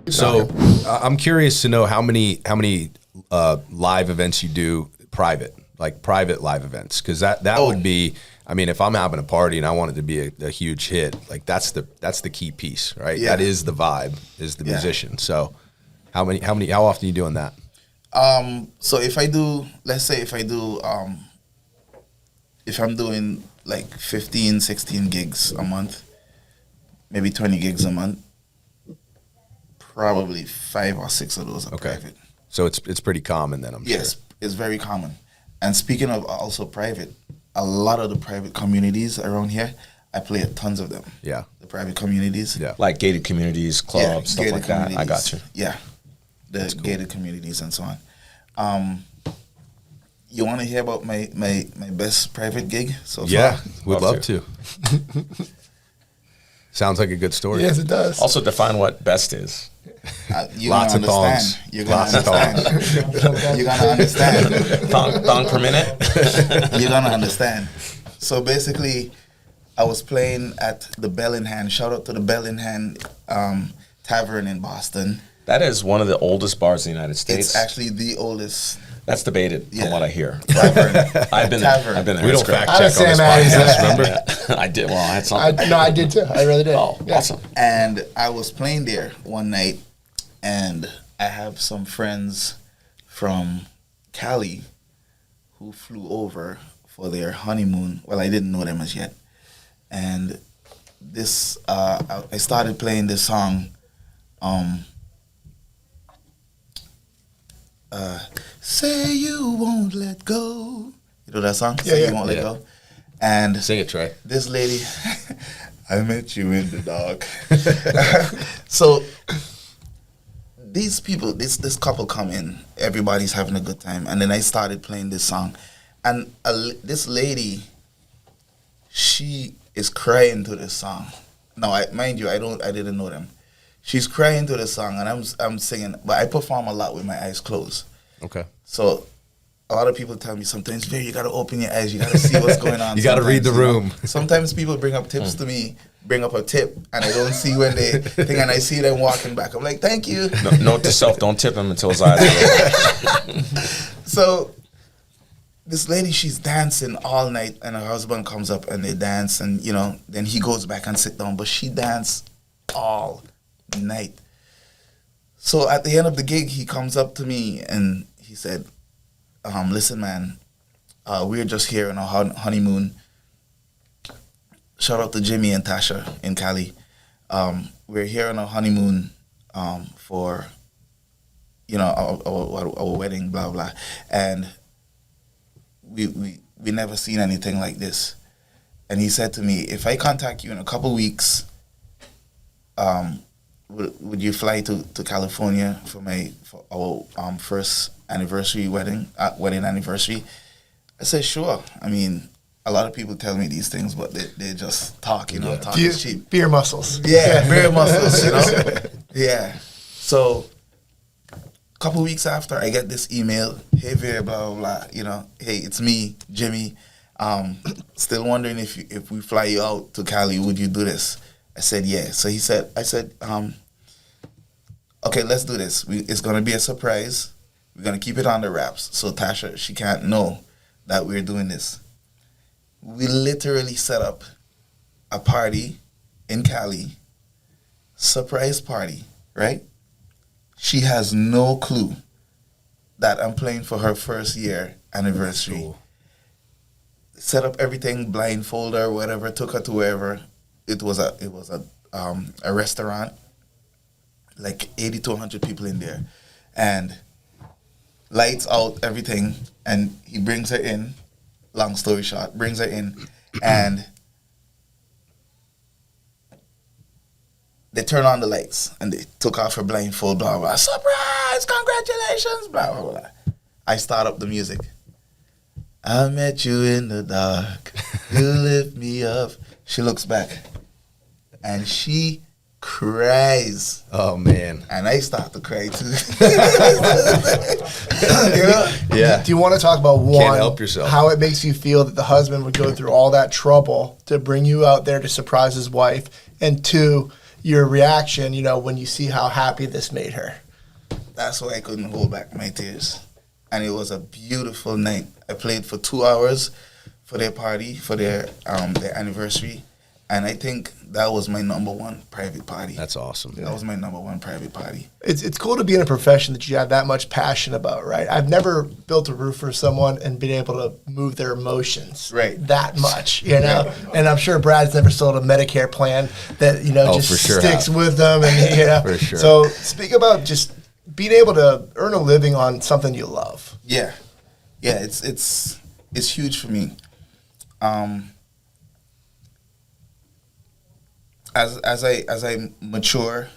[SPEAKER 2] So I'm curious to know how many live events you do private live events, because that would be, I mean, if I'm having a party and I want it to be a huge hit, like that's the key piece, right? Yeah. That is the vibe, is the musician. So how often are you doing that?
[SPEAKER 1] So if I do, let's say if I'm doing like 15, 16 gigs a month, maybe 20 gigs a month, probably 5 or 6 of those are private.
[SPEAKER 2] So it's pretty common then, I'm sure.
[SPEAKER 1] Yes, it's very common. And speaking of also private, a lot of the private communities around here, I play at tons of them.
[SPEAKER 2] Yeah.
[SPEAKER 1] The private communities.
[SPEAKER 2] Yeah.
[SPEAKER 4] Like gated communities, clubs, stuff like that. I got you.
[SPEAKER 1] Yeah. The gated communities and so on. You want to hear about my best private gig so
[SPEAKER 2] Yeah,
[SPEAKER 1] far?
[SPEAKER 2] would love to. Sounds like a good story.
[SPEAKER 3] Yes, it does.
[SPEAKER 4] Also define what best is.
[SPEAKER 1] You're
[SPEAKER 2] Lots
[SPEAKER 1] gonna
[SPEAKER 2] of thongs.
[SPEAKER 1] understand. You're gonna
[SPEAKER 2] Lots of
[SPEAKER 1] understand. You're gonna understand.
[SPEAKER 4] Thong per minute?
[SPEAKER 1] You're gonna understand. So basically, I was playing at the Bell in Hand. Shout out to the Bell in Hand Tavern in Boston.
[SPEAKER 4] That is one of the oldest bars in the United States.
[SPEAKER 1] It's actually the oldest
[SPEAKER 4] That's debated from
[SPEAKER 1] Yeah.
[SPEAKER 4] what I hear.
[SPEAKER 1] tavern.
[SPEAKER 4] I've been
[SPEAKER 1] Tavern.
[SPEAKER 4] there. I've been there.
[SPEAKER 2] We
[SPEAKER 4] It's
[SPEAKER 2] don't
[SPEAKER 4] great.
[SPEAKER 2] fact
[SPEAKER 3] I
[SPEAKER 2] check on this
[SPEAKER 3] understand, man.
[SPEAKER 2] podcast, remember?
[SPEAKER 4] I did. Well, I had something.
[SPEAKER 3] No, I did too. I really did.
[SPEAKER 4] Oh,
[SPEAKER 3] Yeah.
[SPEAKER 4] awesome.
[SPEAKER 1] And I was playing there one night, and I have some friends from Cali who flew over for their honeymoon. Well, I didn't know them as yet. And this, I started playing this song, Say You Won't Let Go. You know that song?
[SPEAKER 3] Yeah,
[SPEAKER 1] Say
[SPEAKER 3] yeah.
[SPEAKER 1] You Won't Let
[SPEAKER 2] Yeah.
[SPEAKER 1] Go. And
[SPEAKER 2] Sing it, Trey.
[SPEAKER 1] this lady, I met you in the dark. So these people, this couple come in, everybody's having a good time, and then I started playing this song, and this lady, she is crying to this song. Now, mind you, I didn't know them. She's crying to the song, and I'm singing, but I perform a lot with my eyes closed.
[SPEAKER 2] Okay.
[SPEAKER 1] So a lot of people tell me sometimes, Vere, you got to open your eyes. You got to see what's going on.
[SPEAKER 2] You gotta read the
[SPEAKER 1] Sometimes,
[SPEAKER 2] room.
[SPEAKER 1] Sometimes people bring up tips to me, bring up a tip, and I don't see when they think, and I see them walking back. I'm like, thank you.
[SPEAKER 4] Note to self: don't tip him until his eyes are open.
[SPEAKER 1] So this lady, she's dancing all night, and her husband comes up and they dance, and then he goes back and sit down. But she danced all night. So at the end of the gig, he comes up to me and he said, listen, man, we're just here on our honeymoon. Shout out to Jimmy and Tasha in Cali. We're here on our honeymoon for, our wedding, blah, blah. And we never seen anything like this. And he said to me, if I contact you in a couple weeks, would you fly to California for our first anniversary wedding anniversary? I said, sure. I mean, a lot of people tell me these things, but they just talk, talk is cheap.
[SPEAKER 3] Beer muscles.
[SPEAKER 1] Yeah, beer muscles, Yeah. So a couple weeks after, I get this email, hey, Vere, blah, blah, blah, hey, it's me, Jimmy. Still wondering if we fly you out to Cali, would you do this? I said, yeah. So I said, okay, let's do this. It's going to be a surprise. We're going to keep it on the wraps. So Tasha, she can't know that we're doing this. We literally set up a party in Cali, surprise party, right? She has no clue that I'm playing for her first year anniversary. Cool. Set up everything, blindfold her, whatever, took her to wherever. It was a restaurant, like 80 to 100 people in there, and lights out, everything, and he brings her in. Long story short, brings her in, and they turn on the lights, and they took off her blindfold, blah, blah, surprise, congratulations, blah, blah, blah. I start up the music. I met you in the dark, you lift me up. She looks back, and she cries.
[SPEAKER 2] Oh, man.
[SPEAKER 1] And I start to cry, too.
[SPEAKER 2] Yeah.
[SPEAKER 3] Do you want to talk about
[SPEAKER 2] Can't help yourself.
[SPEAKER 3] how it makes you feel that the husband would go through all that trouble to bring you out there to surprise his wife, and two, your reaction, when you see how happy this made her?
[SPEAKER 1] That's why I couldn't hold back my tears. And it was a beautiful night. I played for 2 hours for their party, for their anniversary. And I think that was my number one private party.
[SPEAKER 2] That's awesome.
[SPEAKER 1] That was my number one private party.
[SPEAKER 3] It's cool to be in a profession that you have that much passion about, right? I've never built a roof for someone and been able to move their emotions that much, And I'm sure Brad's never sold a Medicare plan that, just
[SPEAKER 2] for sure
[SPEAKER 3] sticks with them. And,
[SPEAKER 2] For sure.
[SPEAKER 3] So speak about just being able to earn a living on something you love.
[SPEAKER 1] Yeah. Yeah, it's huge for me. As I mature,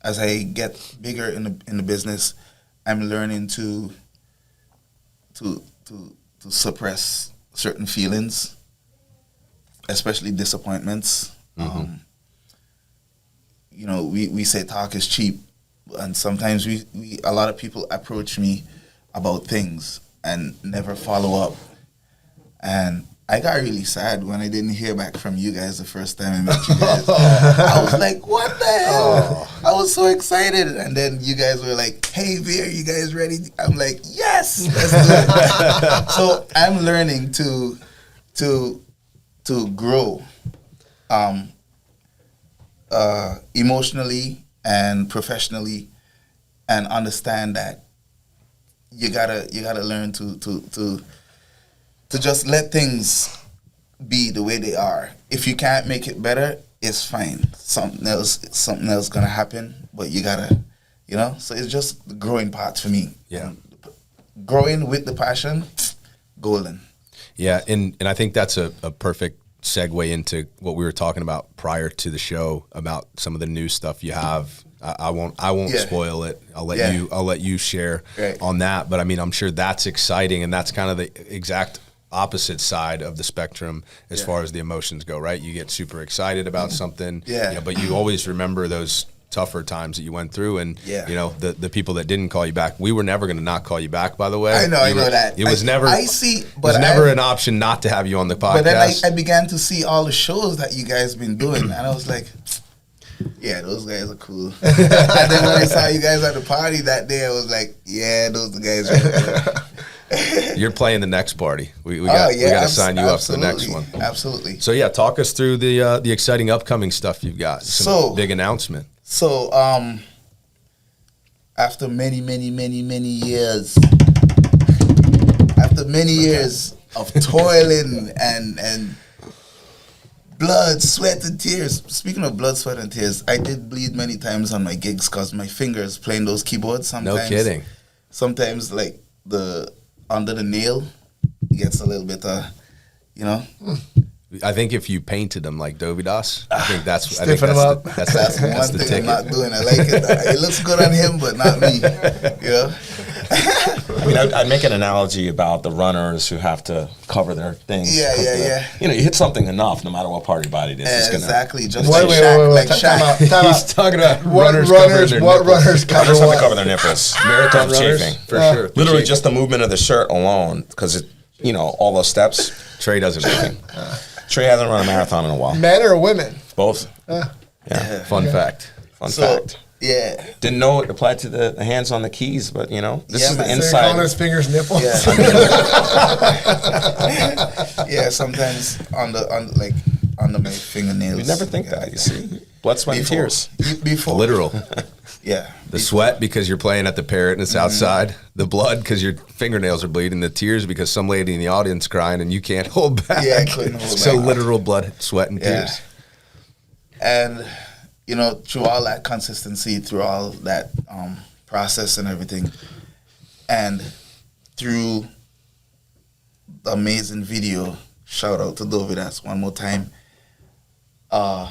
[SPEAKER 1] as I get bigger in the business, I'm learning to to suppress certain feelings, especially disappointments. You know, we say talk is cheap, and sometimes we a lot of people approach me about things and never follow up. And I got really sad when I didn't hear back from you guys the first time I met you guys. I was like, what the hell? I was so excited. And then you guys were like, hey, Vere, you guys ready? I'm like, yes, let's do it. So I'm learning to grow emotionally and professionally, and understand that you gotta learn to just let things be the way they are. If you can't make it better, it's fine. Something else gonna happen, but you gotta, you know. So it's just the growing part for me.
[SPEAKER 2] Yeah,
[SPEAKER 1] growing with the passion, golden.
[SPEAKER 2] Yeah, and I think that's a perfect segue into what we were talking about prior to the show about some of the new stuff you have. I won't spoil it. I'll let you share on that. But I mean, I'm sure that's exciting, and that's kind of the exact opposite side of the spectrum as far as the emotions go, right? You get super excited about something, but you always remember those tougher times that you went through, and you know, the people that didn't call you back. We were never going to not call you back, by the way.
[SPEAKER 1] I know that.
[SPEAKER 2] It was never.
[SPEAKER 1] I see, but
[SPEAKER 2] it was never an option not to have you on the podcast.
[SPEAKER 1] But then I began to see all the shows that you guys been doing, and I was like, yeah, those guys are cool. And then when I saw you guys at the party that day, I was like, yeah, those are the guys right there.
[SPEAKER 2] You're playing the next party. We got to sign you up for the next one.
[SPEAKER 1] Absolutely.
[SPEAKER 2] So yeah, talk us through the exciting upcoming stuff you've got. Some big announcement.
[SPEAKER 1] So after many years, of toiling and blood, sweat, and tears. Speaking of blood, sweat, and tears, I did bleed many times on my gigs because my fingers playing those keyboards sometimes.
[SPEAKER 2] No kidding.
[SPEAKER 1] Sometimes like under the nail, it gets a little bit, you know.
[SPEAKER 2] I think if you painted them like Dovydas, I think that's
[SPEAKER 3] Stiffen them up.
[SPEAKER 1] That's one thing I'm not doing. I like it. It looks good on him, but not me. You know.
[SPEAKER 4] I mean, I'd make an analogy about the runners who have to cover their things.
[SPEAKER 1] Yeah.
[SPEAKER 4] You know, you hit something enough, no matter what part of your body it is.
[SPEAKER 1] Exactly. Just
[SPEAKER 3] wait,
[SPEAKER 1] like
[SPEAKER 3] time out.
[SPEAKER 2] He's talking about
[SPEAKER 3] What runners cover
[SPEAKER 4] Runners have
[SPEAKER 3] what?
[SPEAKER 4] to cover their nipples. Marathon chafing.
[SPEAKER 2] for sure.
[SPEAKER 4] Literally just the movement of the shirt alone, because you know, all those steps.
[SPEAKER 2] Trey doesn't know.
[SPEAKER 4] Trey hasn't run a marathon in a while.
[SPEAKER 3] Men or women?
[SPEAKER 4] Both.
[SPEAKER 2] Fun fact.
[SPEAKER 4] Fun fact.
[SPEAKER 1] Yeah.
[SPEAKER 4] Didn't know it applied to the hands on the keys, but you know, this is the
[SPEAKER 1] man.
[SPEAKER 3] So you're
[SPEAKER 4] inside.
[SPEAKER 3] calling his fingers nipples?
[SPEAKER 1] Yeah. Sometimes under my fingernails.
[SPEAKER 4] You never think that, you see. Blood, sweat, and tears.
[SPEAKER 1] Before.
[SPEAKER 2] Literal.
[SPEAKER 1] Yeah.
[SPEAKER 2] The sweat because you're playing at the Parrot and it's outside. The blood because your fingernails are bleeding. The tears because some lady in the audience crying and you can't hold back.
[SPEAKER 1] Yeah, I couldn't hold
[SPEAKER 2] So
[SPEAKER 1] back.
[SPEAKER 2] literal blood, sweat, and tears.
[SPEAKER 1] And, you know, through all that consistency, through all that process and everything, and through the amazing video, shout out to Dovydas one more time, I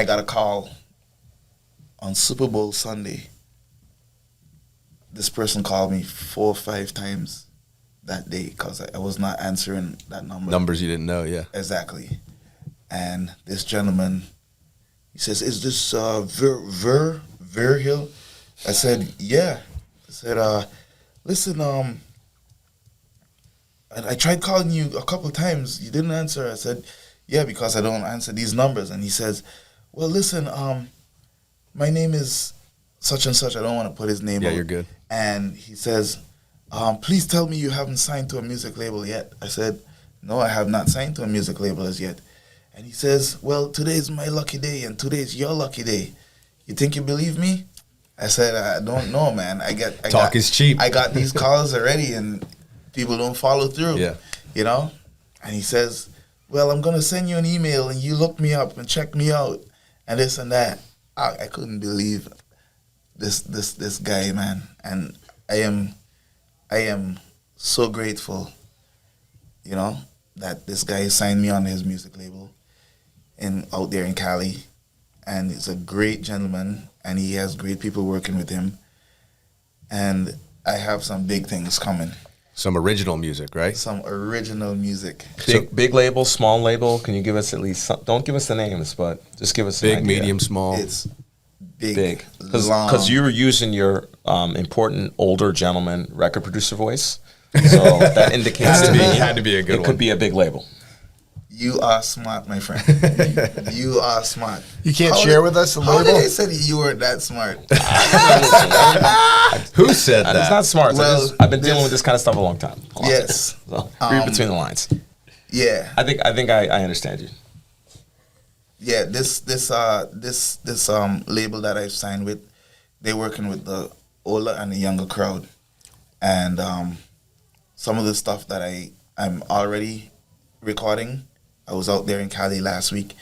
[SPEAKER 1] got a call on Super Bowl Sunday. This person called me 4 or 5 times that day because I was not answering that number.
[SPEAKER 2] Numbers you didn't know, yeah.
[SPEAKER 1] Exactly. And this gentleman, he says, is this Vere Hill? I said, yeah. I said, listen, I tried calling you a couple of times. You didn't answer. I said, yeah, because I don't answer these numbers. And he says, well, listen, my name is such and such. I don't want to put his name
[SPEAKER 2] Yeah,
[SPEAKER 1] out.
[SPEAKER 2] you're good.
[SPEAKER 1] And he says, please tell me you haven't signed to a music label yet. I said, no, I have not signed to a music label as yet. And he says, well, today's my lucky day and today's your lucky day. You think you believe me? I said, I don't know, man.
[SPEAKER 2] Talk is cheap.
[SPEAKER 1] I got these calls already and people don't follow through.
[SPEAKER 2] Yeah.
[SPEAKER 1] You know? And he says, well, I'm going to send you an email and you look me up and check me out and this and that. I couldn't believe this guy, man. And I am so grateful, you know, that this guy signed me on his music label out there in Cali. And he's a great gentleman and he has great people working with him. And I have some big things coming.
[SPEAKER 2] Some original music, right?
[SPEAKER 1] Some original music.
[SPEAKER 4] Big label, small label. Can you give us at least some, don't give us the names, but just give us an
[SPEAKER 2] Big,
[SPEAKER 4] idea.
[SPEAKER 2] medium, small.
[SPEAKER 1] It's big.
[SPEAKER 4] Because
[SPEAKER 1] long.
[SPEAKER 4] you were using your important older gentleman record producer voice. So that indicates to me
[SPEAKER 2] had to be a good
[SPEAKER 4] it
[SPEAKER 2] one.
[SPEAKER 4] could be a big label.
[SPEAKER 1] You are smart, my friend. You are smart.
[SPEAKER 3] You can't share with us the
[SPEAKER 1] How
[SPEAKER 3] label?
[SPEAKER 1] did they say that you were that smart?
[SPEAKER 2] Who said
[SPEAKER 4] It's
[SPEAKER 2] that?
[SPEAKER 4] not smart.
[SPEAKER 1] Well,
[SPEAKER 4] I've been dealing with this kind of stuff a long time.
[SPEAKER 1] Yes.
[SPEAKER 4] So, read between the lines.
[SPEAKER 1] Yeah.
[SPEAKER 4] I think I understand you.
[SPEAKER 1] Yeah, this label that I've signed with, they're working with the older and the younger crowd, and some of the stuff that I'm already recording. I was out there in Cali last week,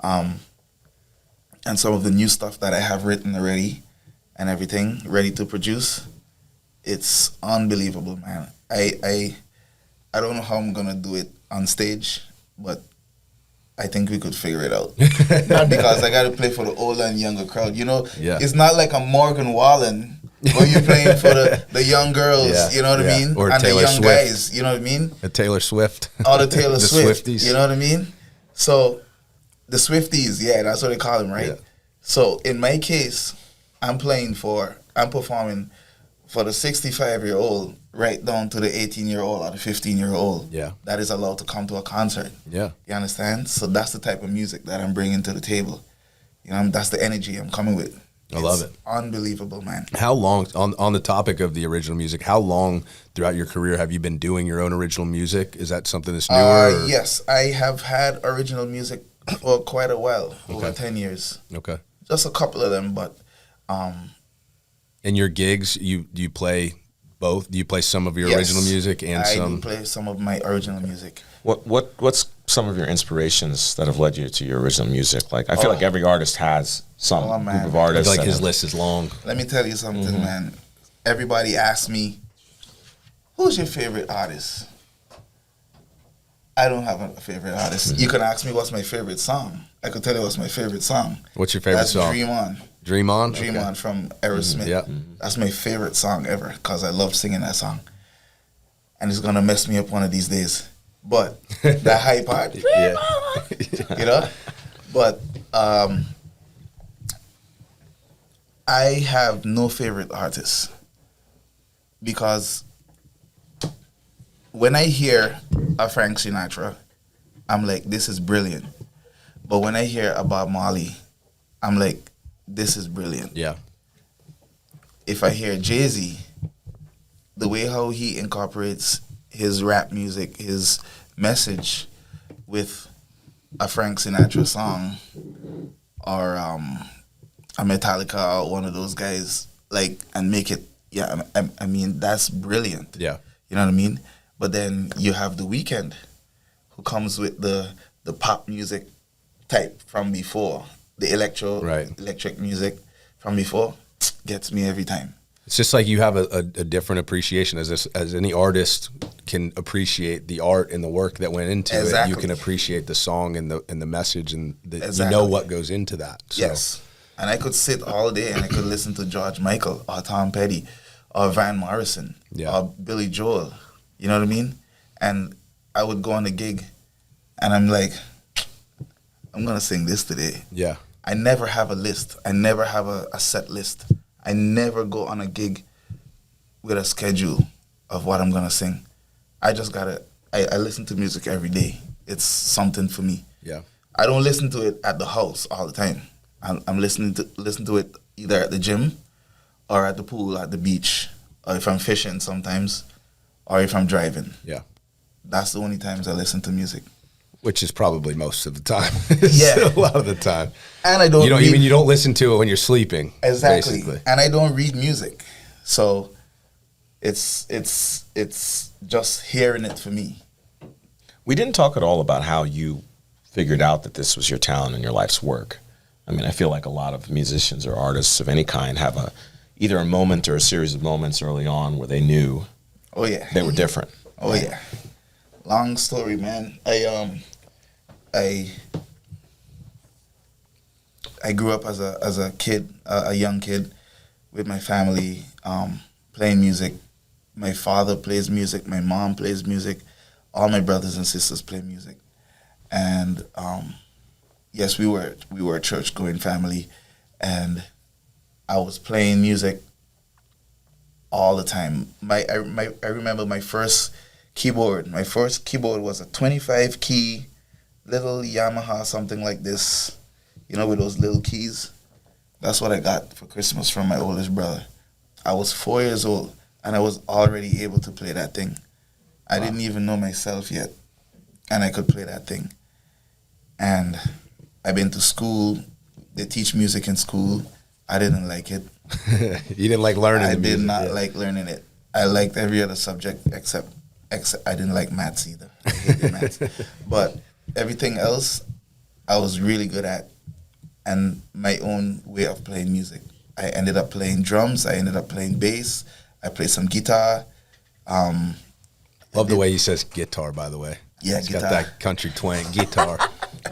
[SPEAKER 1] and some of the new stuff that I have written already, and everything ready to produce. It's unbelievable, man. I don't know how I'm gonna do it on stage, but I think we could figure it out. Because I got to play for the older and younger crowd. You know,
[SPEAKER 2] Yeah.
[SPEAKER 1] It's not like a Morgan Wallen where you're playing for the young girls,
[SPEAKER 2] Yeah,
[SPEAKER 1] you know what
[SPEAKER 2] yeah.
[SPEAKER 1] I mean?
[SPEAKER 2] Or
[SPEAKER 1] and
[SPEAKER 2] Taylor
[SPEAKER 1] the young
[SPEAKER 2] Swift.
[SPEAKER 1] guys, you know what I mean?
[SPEAKER 2] Taylor Swift.
[SPEAKER 1] Or the Taylor
[SPEAKER 2] The
[SPEAKER 1] Swift,
[SPEAKER 2] Swifties.
[SPEAKER 1] you know what I mean? So the Swifties, yeah, that's what they call them, right?
[SPEAKER 2] Yeah.
[SPEAKER 1] So in my case, I'm performing for the 65-year-old right down to the 18-year-old or the 15-year-old
[SPEAKER 2] Yeah.
[SPEAKER 1] that is allowed to come to a concert.
[SPEAKER 2] Yeah.
[SPEAKER 1] You understand? So that's the type of music that I'm bringing to the table. You know, that's the energy I'm coming with.
[SPEAKER 2] I love it.
[SPEAKER 1] Unbelievable, man.
[SPEAKER 2] How long, on the topic of the original music, how long throughout your career have you been doing your own original music? Is that something that's newer? or-
[SPEAKER 1] Yes, I have had original music for quite a while, over
[SPEAKER 2] Okay.
[SPEAKER 1] 10 years.
[SPEAKER 2] Okay.
[SPEAKER 1] Just a couple of them, but
[SPEAKER 2] In your gigs, do you play both? Do you play some of your
[SPEAKER 1] yes,
[SPEAKER 2] original music and
[SPEAKER 1] I
[SPEAKER 2] some?
[SPEAKER 1] do play some of my original music.
[SPEAKER 4] What's some of your inspirations that have led you to your original music? Like I feel like every artist has some
[SPEAKER 1] Oh, man.
[SPEAKER 4] group of
[SPEAKER 2] I
[SPEAKER 4] artists.
[SPEAKER 2] feel like
[SPEAKER 4] that
[SPEAKER 2] his
[SPEAKER 4] have-
[SPEAKER 2] list is long.
[SPEAKER 1] Let me tell you something, man. Everybody asks me, who's your favorite artist? I don't have a favorite artist. You can ask me what's my favorite song. I could tell you what's my favorite song.
[SPEAKER 2] What's your favorite
[SPEAKER 1] That's
[SPEAKER 2] song?
[SPEAKER 1] Dream On.
[SPEAKER 2] Dream On?
[SPEAKER 1] Dream
[SPEAKER 2] Okay.
[SPEAKER 1] On from Aerosmith.
[SPEAKER 2] Yeah.
[SPEAKER 1] That's my favorite song ever because I love singing that song. And it's going to mess me up one of these days. But that high part,
[SPEAKER 2] Yeah.
[SPEAKER 1] you know? But I have no favorite artist because when I hear a Frank Sinatra, I'm like, this is brilliant. But when I hear a Bob Marley, I'm like, this is brilliant.
[SPEAKER 2] Yeah.
[SPEAKER 1] If I hear Jay-Z, the way how he incorporates his rap music, his message with a Frank Sinatra song or a Metallica or one of those guys, like, and make it, yeah, I mean, that's brilliant.
[SPEAKER 2] Yeah.
[SPEAKER 1] You know what I mean? But then you have The Weeknd, who comes with the pop music type from before, the electric music from before, gets me every time.
[SPEAKER 2] It's just like you have a different appreciation as any artist can appreciate the art and the work that went into it.
[SPEAKER 1] Exactly.
[SPEAKER 2] You can appreciate the song and the message and you
[SPEAKER 1] Exactly.
[SPEAKER 2] know what goes into that. So,
[SPEAKER 1] Yes. And I could sit all day and I could listen to George Michael or Tom Petty or Van Morrison or Billy Joel. You know what I mean? And I would go on a gig and I'm like, I'm going to sing this today.
[SPEAKER 2] Yeah.
[SPEAKER 1] I never have a list. I never have a set list. I never go on a gig with a schedule of what I'm going to sing. I just got to, I listen to music every day. It's something for me.
[SPEAKER 2] Yeah.
[SPEAKER 1] I don't listen to it at the house all the time. I'm listening to it either at the gym or at the pool, at the beach, or if I'm fishing sometimes, or if I'm driving.
[SPEAKER 2] Yeah.
[SPEAKER 1] That's the only times I listen to music.
[SPEAKER 2] Which is probably most of the time.
[SPEAKER 1] Yeah.
[SPEAKER 2] A lot of the time.
[SPEAKER 1] And I don't
[SPEAKER 2] you don't listen to it when you're sleeping.
[SPEAKER 1] Exactly.
[SPEAKER 2] Basically.
[SPEAKER 1] And I don't read music. So it's just hearing it for me.
[SPEAKER 4] We didn't talk at all about how you figured out that this was your talent and your life's work. I mean, I feel like a lot of musicians or artists of any kind have either a moment or a series of moments early on where they knew
[SPEAKER 1] Oh yeah.
[SPEAKER 4] they were different.
[SPEAKER 1] Oh yeah. Long story, man. I grew up as a kid, a young kid, with my family, playing music my father plays music, my mom plays music, all my brothers and sisters play music. And yes, we were a church-going family, and I was playing music all the time. I remember my first keyboard. My first keyboard was a 25-key little Yamaha, something like this, with those little keys. That's what I got for Christmas from my oldest brother. I was 4 years old, and I was already able to play that thing. I didn't even know myself yet, and I could play that thing. And I've been to school. They teach music in school. I didn't like it.
[SPEAKER 2] You didn't like learning
[SPEAKER 1] I
[SPEAKER 2] the music?
[SPEAKER 1] did not like learning it. I liked every other subject except I didn't like maths either. I hated maths. But everything else, I was really good at, and my own way of playing music. I ended up playing drums. I ended up playing bass. I played some guitar.
[SPEAKER 2] Love the way he says guitar, by the way.
[SPEAKER 1] Yeah,
[SPEAKER 2] He's
[SPEAKER 1] guitar.
[SPEAKER 2] got that country twang. Guitar.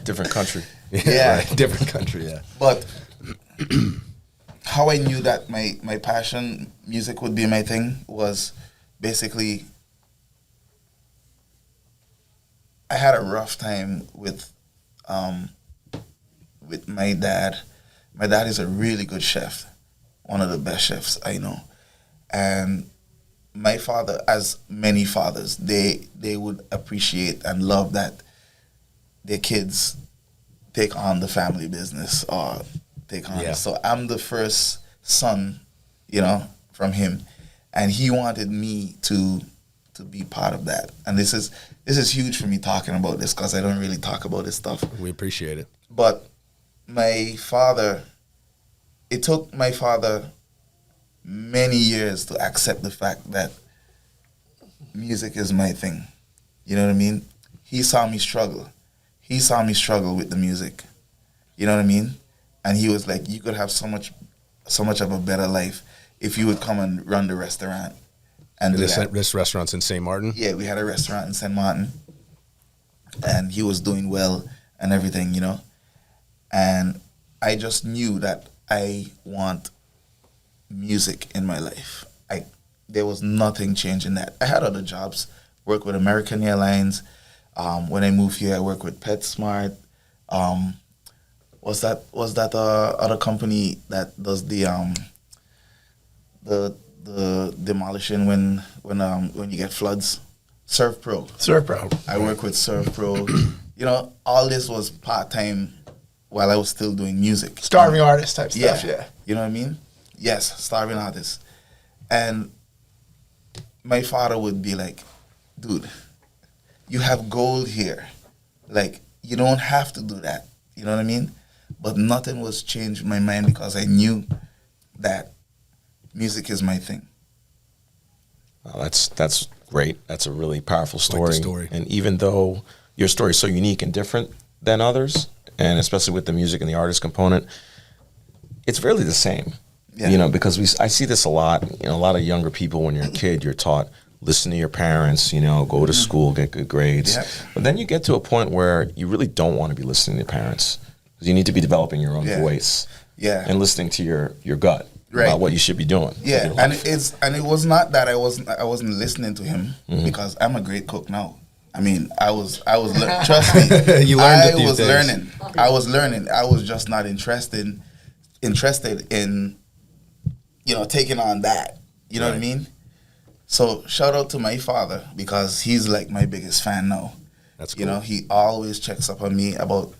[SPEAKER 4] Different country.
[SPEAKER 1] Yeah.
[SPEAKER 2] Right. Different country, yeah.
[SPEAKER 1] But how I knew that my passion, music would be my thing, was basically I had a rough time with my dad. My dad is a really good chef, one of the best chefs I know. And my father, as many fathers, they would appreciate and love that their kids take on the family business or take on.
[SPEAKER 2] Yeah.
[SPEAKER 1] So I'm the first son, from him, and he wanted me to be part of that. And this is huge for me talking about this, because I don't really talk about this stuff.
[SPEAKER 2] We appreciate it.
[SPEAKER 1] But it took my father many years to accept the fact that music is my thing. You know what I mean? He saw me struggle. He saw me struggle with the music. You know what I mean? And he was like, you could have so much of a better life if you would come and run the restaurant. And do that.
[SPEAKER 2] This restaurant's in St. Martin?
[SPEAKER 1] Yeah, we had a restaurant in St. Martin, and he was doing well and everything, And I just knew that I want music in my life. There was nothing changing that. I had other jobs, worked with American Airlines. When I moved here, I worked with PetSmart. Was that other company that does the demolition when you get floods? ServPro.
[SPEAKER 3] ServPro.
[SPEAKER 1] I work with ServPro. All this was part-time while I was still doing music.
[SPEAKER 3] Starving artist type stuff, yeah.
[SPEAKER 1] You know what I mean? Yes, starving artist. And my father would be like, dude, you have gold here. Like, you don't have to do that. You know what I mean? But nothing was changed in my mind, because I knew that music is my thing.
[SPEAKER 4] Oh, that's great. That's a really powerful story.
[SPEAKER 2] Like the story.
[SPEAKER 4] And even though your story is so unique and different than others, and especially with the music and the artist component, it's really the same.
[SPEAKER 1] Yeah.
[SPEAKER 4] Because I see this a lot. A lot of younger people, when you're a kid, you're taught, listen to your parents, go to school, get good grades.
[SPEAKER 1] Yep.
[SPEAKER 4] But then you get to a point where you really don't want to be listening to parents, because you need to be developing your own voice.
[SPEAKER 1] Yeah.
[SPEAKER 4] And listening to your gut about what you should be doing.
[SPEAKER 1] Yeah,
[SPEAKER 4] with your
[SPEAKER 1] and
[SPEAKER 4] life.
[SPEAKER 1] it was not that I wasn't listening to him, because I'm a great cook now. I mean, I was trust me.
[SPEAKER 2] You learned a few
[SPEAKER 1] I was
[SPEAKER 2] things.
[SPEAKER 1] learning. I was just not interested in taking on that. You know what I mean? So shout out to my father, because he's like my biggest fan now.
[SPEAKER 2] That's cool.
[SPEAKER 1] He always checks up on me about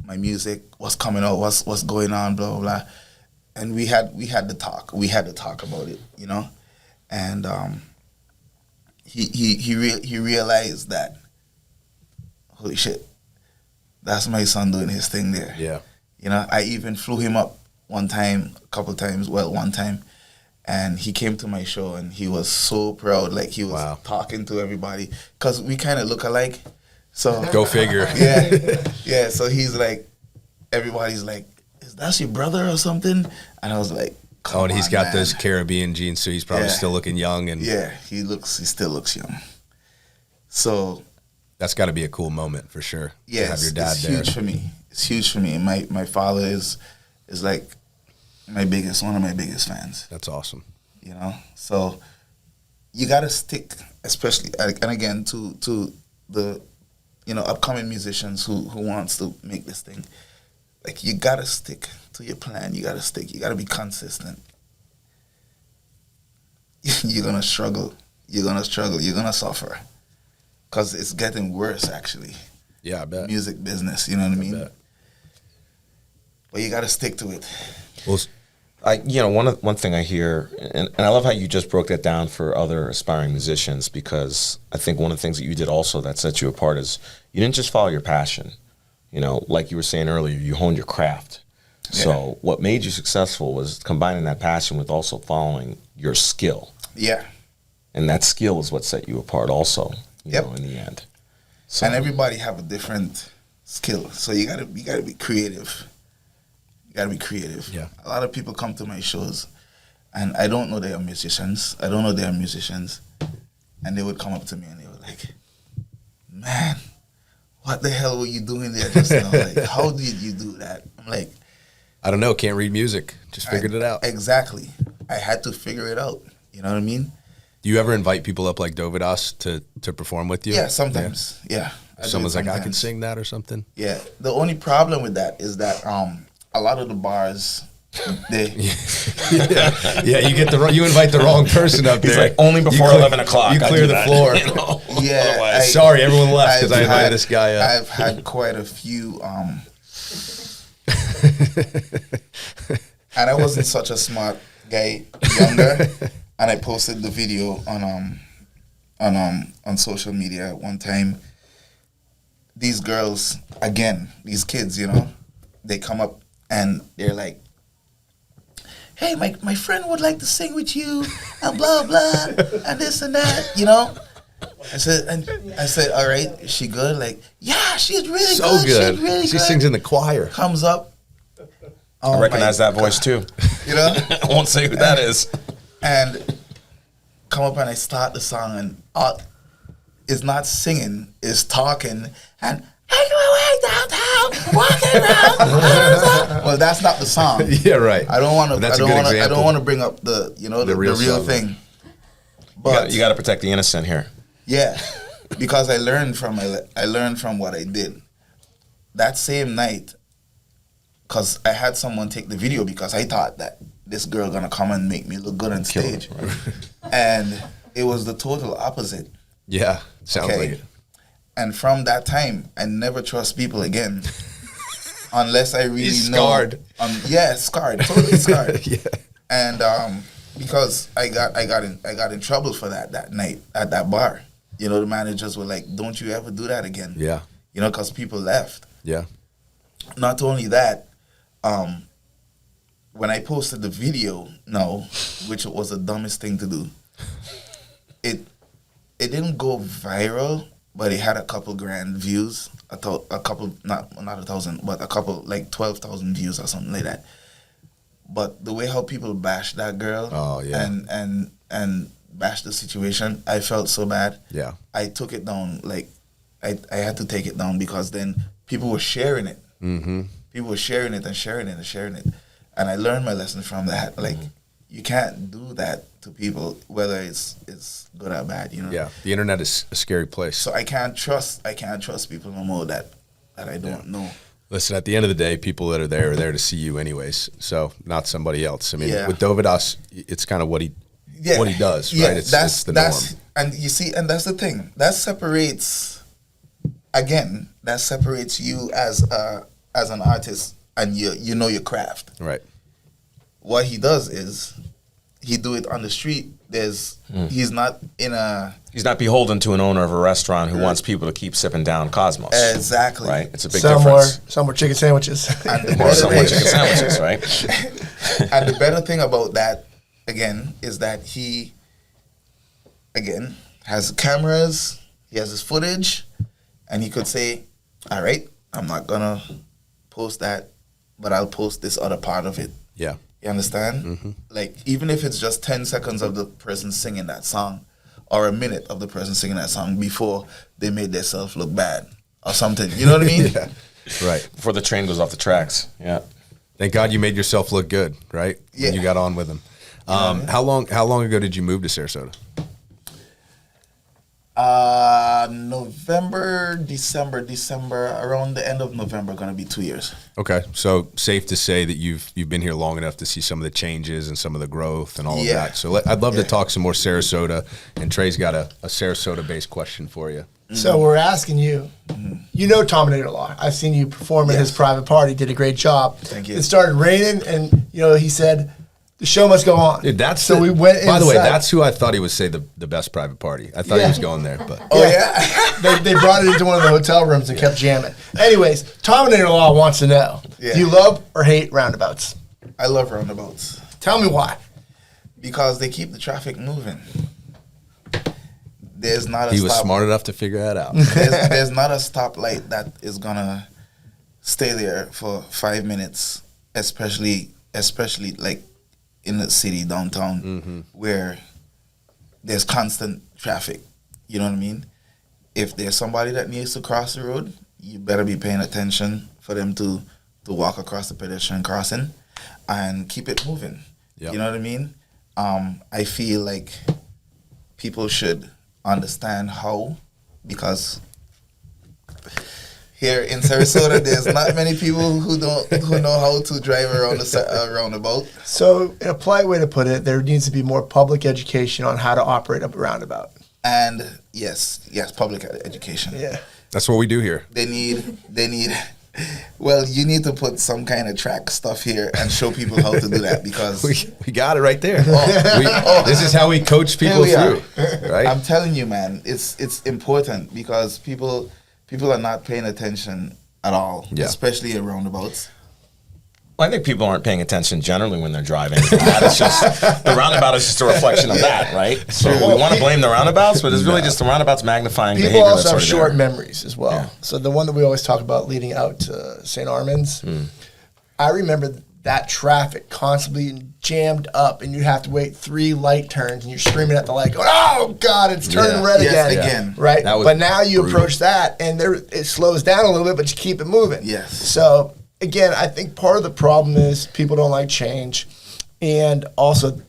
[SPEAKER 1] my music, what's coming out, what's going on, blah blah blah. And we had to talk. We had to talk about it, And he realized that, holy shit, that's my son doing his thing there.
[SPEAKER 2] Yeah.
[SPEAKER 1] I even flew him up one time, and he came to my show, and he was so proud. Like, he was talking to everybody, because we kind of look alike. So
[SPEAKER 2] Go figure.
[SPEAKER 1] Yeah. So he's like, everybody's like, is that your brother or something? And I was like, come
[SPEAKER 2] and he's
[SPEAKER 1] on,
[SPEAKER 2] got
[SPEAKER 1] man.
[SPEAKER 2] those Caribbean genes, so he's probably still looking young. And
[SPEAKER 1] Yeah, he still looks young. So
[SPEAKER 2] that's got to be a cool moment for sure.
[SPEAKER 1] yeah,
[SPEAKER 2] to have your dad
[SPEAKER 1] it's
[SPEAKER 2] there.
[SPEAKER 1] huge for me. It's huge for me. My father is like one of my biggest fans.
[SPEAKER 2] That's awesome.
[SPEAKER 1] So you got to stick, especially, and again, to the, upcoming musicians who wants to make this thing. Like, you got to stick to your plan. You got to stick. You got to be consistent. You're going to struggle. You're going to struggle. You're going to suffer. Because it's getting worse, actually.
[SPEAKER 2] Yeah, I bet.
[SPEAKER 1] Music business, you know what I mean?
[SPEAKER 2] Bet.
[SPEAKER 1] But you got to stick to it.
[SPEAKER 4] Well, one thing I hear, and I love how you just broke that down for other aspiring musicians, because I think one of the things that you did also that sets you apart is you didn't just follow your passion. Like you were saying earlier, you honed your craft. Yeah. So what made you successful was combining that passion with also following your skill.
[SPEAKER 1] Yeah.
[SPEAKER 4] And that skill is what set you apart also, you know, in the end. So,
[SPEAKER 1] and everybody have a different skill. So you gotta be creative. You gotta be creative.
[SPEAKER 2] Yeah.
[SPEAKER 1] A lot of people come to my shows and I don't know they are musicians. And they would come up to me and they were like, man, what the hell were you doing there just now? Like, how did you do that? I'm like,
[SPEAKER 2] I don't know, can't read music. Just figured it out.
[SPEAKER 1] Exactly. I had to figure it out. You know what I mean?
[SPEAKER 2] Do you ever invite people up like Dovydas to perform with you?
[SPEAKER 1] Yeah, sometimes. Yeah.
[SPEAKER 2] Someone's like, I can sing that or something?
[SPEAKER 1] Yeah. The only problem with that is that a lot of the bars, they...
[SPEAKER 2] yeah, you invite the wrong person up there.
[SPEAKER 4] He's like, only before 11 o'clock.
[SPEAKER 2] You clear the floor.
[SPEAKER 1] Yeah.
[SPEAKER 2] Sorry, everyone left because I invited this guy up.
[SPEAKER 1] I've had quite a few... and I wasn't such a smart guy, younger, and I posted the video on social media at one time. These girls, again, these kids, they come up and they're like, hey, my friend would like to sing with you, and blah, blah, and this and that, I said, all right, is she good? Like, yeah, she's really
[SPEAKER 2] so good.
[SPEAKER 1] She's really good.
[SPEAKER 2] She sings in the choir.
[SPEAKER 1] Comes up.
[SPEAKER 4] I recognize that voice too. I won't say who that is.
[SPEAKER 1] And come up and I start the song and is not singing, is talking and make my way downtown, walking around. Well, that's not the song.
[SPEAKER 2] Yeah, right.
[SPEAKER 1] I don't want to. I don't want to bring up the real
[SPEAKER 2] song.
[SPEAKER 1] thing. But
[SPEAKER 4] you got to protect the innocent here.
[SPEAKER 1] Yeah, because I learned from what I did. That same night, because I had someone take the video because I thought that this girl gonna come and make me look good on stage,
[SPEAKER 4] right?
[SPEAKER 1] And it was the total opposite.
[SPEAKER 2] Yeah, sounds like it.
[SPEAKER 1] And from that time, I never trust people again, unless I really know.
[SPEAKER 2] Scarred.
[SPEAKER 1] Scarred, totally scarred.
[SPEAKER 2] Yeah.
[SPEAKER 1] And because I got in trouble for that night at that bar. The managers were like, "Don't you ever do that again?"
[SPEAKER 2] Yeah.
[SPEAKER 1] Because people left.
[SPEAKER 2] Yeah.
[SPEAKER 1] Not only that, when I posted the video, which was the dumbest thing to do, it didn't go viral, but it had a couple grand views. A couple, not 1,000, but a couple, like 12,000 views or something like that. But the way how people bashed that girl, and bashed the situation, I felt so bad.
[SPEAKER 2] Yeah,
[SPEAKER 1] I took it down. Like, I had to take it down because then people were sharing it.
[SPEAKER 2] Mm-hmm.
[SPEAKER 1] People were sharing it and sharing it and sharing it. And I learned my lesson from that. Like, you can't do that to people, whether it's good or bad,
[SPEAKER 2] Yeah, the internet is a scary place.
[SPEAKER 1] So I can't trust people no more that I don't know.
[SPEAKER 2] Listen, at the end of the day, people that are there to see you anyways. So not somebody else. I mean, with Dovydas, it's kind of what he does, right? It's the norm.
[SPEAKER 1] And you see, and that's the thing. That separates you as an artist, and you know your craft.
[SPEAKER 2] Right.
[SPEAKER 1] What he does is he do it on the street. He's not
[SPEAKER 4] beholden to an owner of a restaurant who wants people to keep sipping down Cosmos.
[SPEAKER 1] Exactly.
[SPEAKER 4] Right? It's a big difference.
[SPEAKER 3] Some more chicken sandwiches.
[SPEAKER 4] Or some more chicken sandwiches, right?
[SPEAKER 1] And the better thing about that, again, is that he, again, has cameras, he has his footage, and he could say, all right, I'm not going to post that, but I'll post this other part of it.
[SPEAKER 2] Yeah.
[SPEAKER 1] You understand?
[SPEAKER 2] Mm-hmm.
[SPEAKER 1] Like, even if it's just 10 seconds of the person singing that song, or a minute of the person singing that song before they made themselves look bad or something. You know what I mean?
[SPEAKER 2] Yeah. Right.
[SPEAKER 4] Before the train goes off the tracks. Yeah.
[SPEAKER 2] Thank God you made yourself look good, right?
[SPEAKER 1] Yeah.
[SPEAKER 2] When you got on with him. How long ago did you move to Sarasota?
[SPEAKER 1] November, December, around the end of November, gonna be 2 years.
[SPEAKER 2] Okay, so safe to say that you've been here long enough to see some of the changes and some of the growth and all of that. So I'd love to talk some more Sarasota, and Trey's got a Sarasota-based question for you.
[SPEAKER 3] So we're asking you, you know Tominator Law. I've seen you perform at his private party, did a great job.
[SPEAKER 1] Thank you.
[SPEAKER 3] It started raining, and he said, the show must go on.
[SPEAKER 2] Dude,
[SPEAKER 3] we went inside.
[SPEAKER 2] By the way, that's who I thought he would say the best private party. I thought he was going there, but
[SPEAKER 3] they brought it into one of the hotel rooms and kept jamming. Anyways, Tominator Law wants to know, do you love or hate roundabouts?
[SPEAKER 1] I love roundabouts.
[SPEAKER 3] Tell me why.
[SPEAKER 1] Because they keep the traffic moving. There's not a
[SPEAKER 2] he was smart enough to figure that out.
[SPEAKER 1] There's not a stoplight that is gonna stay there for 5 minutes, especially like in the city downtown where there's constant traffic. You know what I mean? If there's somebody that needs to cross the road, you better be paying attention for them to walk across the pedestrian crossing and keep it moving.
[SPEAKER 2] Yep.
[SPEAKER 1] You know what I mean? I feel like people should understand how, because here in Sarasota, there's not many people who know how to drive around a roundabout.
[SPEAKER 3] So, in a polite way to put it, there needs to be more public education on how to operate a roundabout.
[SPEAKER 1] And yes, public education.
[SPEAKER 3] Yeah,
[SPEAKER 2] That's what we do here.
[SPEAKER 1] They need. Well, you need to put some kind of track stuff here and show people how to do that, because
[SPEAKER 2] We got it right there. This is how we coach people through. Right?
[SPEAKER 1] I'm telling you, man, it's important, because people are not paying attention at all, especially at roundabouts.
[SPEAKER 4] Well, I think people aren't paying attention generally when they're driving. The roundabout is just a reflection of that, right? So we want to blame the roundabouts, but it's really just the roundabouts magnifying
[SPEAKER 3] people
[SPEAKER 4] behavior.
[SPEAKER 3] also have
[SPEAKER 4] that's
[SPEAKER 3] short
[SPEAKER 4] there.
[SPEAKER 3] memories as well.
[SPEAKER 4] Yeah.
[SPEAKER 3] So the one that we always talk about leading out to St. Armands, I remember that traffic constantly jammed up, and you'd have to wait 3 light turns, and you're screaming at the light, going, "Oh God, it's turning red again!" Right? But now you approach that, and it slows down a little bit, but you keep it moving.
[SPEAKER 1] Yes.
[SPEAKER 3] So again, I think part of the problem is people don't like change, and also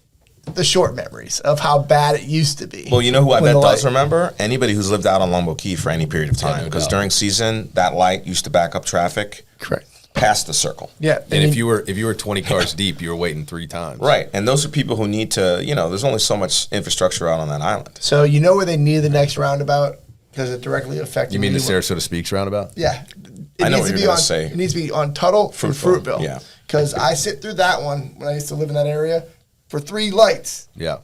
[SPEAKER 3] the short memories of how bad it used to be.
[SPEAKER 4] Well, you know who I bet does
[SPEAKER 3] light.
[SPEAKER 4] remember? Anybody who's lived out on Longboat Key for any period of time, because during season that light used to back up traffic.
[SPEAKER 3] Correct.
[SPEAKER 4] Past the circle.
[SPEAKER 3] Yeah.
[SPEAKER 2] And if you were 20 cars deep, you were waiting 3 times.
[SPEAKER 4] Right. And those are people who need to, there's only so much infrastructure out on that island.
[SPEAKER 3] So you know where they need the next roundabout, because it directly affects.
[SPEAKER 2] You mean the Sarasota SpeaX roundabout?
[SPEAKER 3] Yeah.
[SPEAKER 4] I know what you're going to say.
[SPEAKER 3] It needs to be on Tuttle and Fruitville.
[SPEAKER 4] Yeah.
[SPEAKER 3] Because I sit through that one when I used to live in that area for 3 lights.
[SPEAKER 2] Yeah.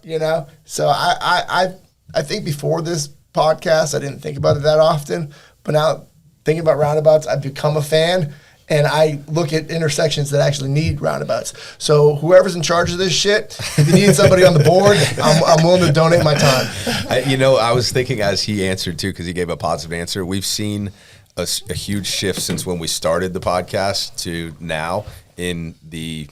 [SPEAKER 3] So I think before this podcast I didn't think about it that often, but now thinking about roundabouts, I've become a fan. And I look at intersections that actually need roundabouts. So whoever's in charge of this shit, if you need somebody on the board, I'm willing to donate my time.
[SPEAKER 2] I was thinking as he answered too, because he gave a positive answer. We've seen a huge shift since when we started the podcast to now in the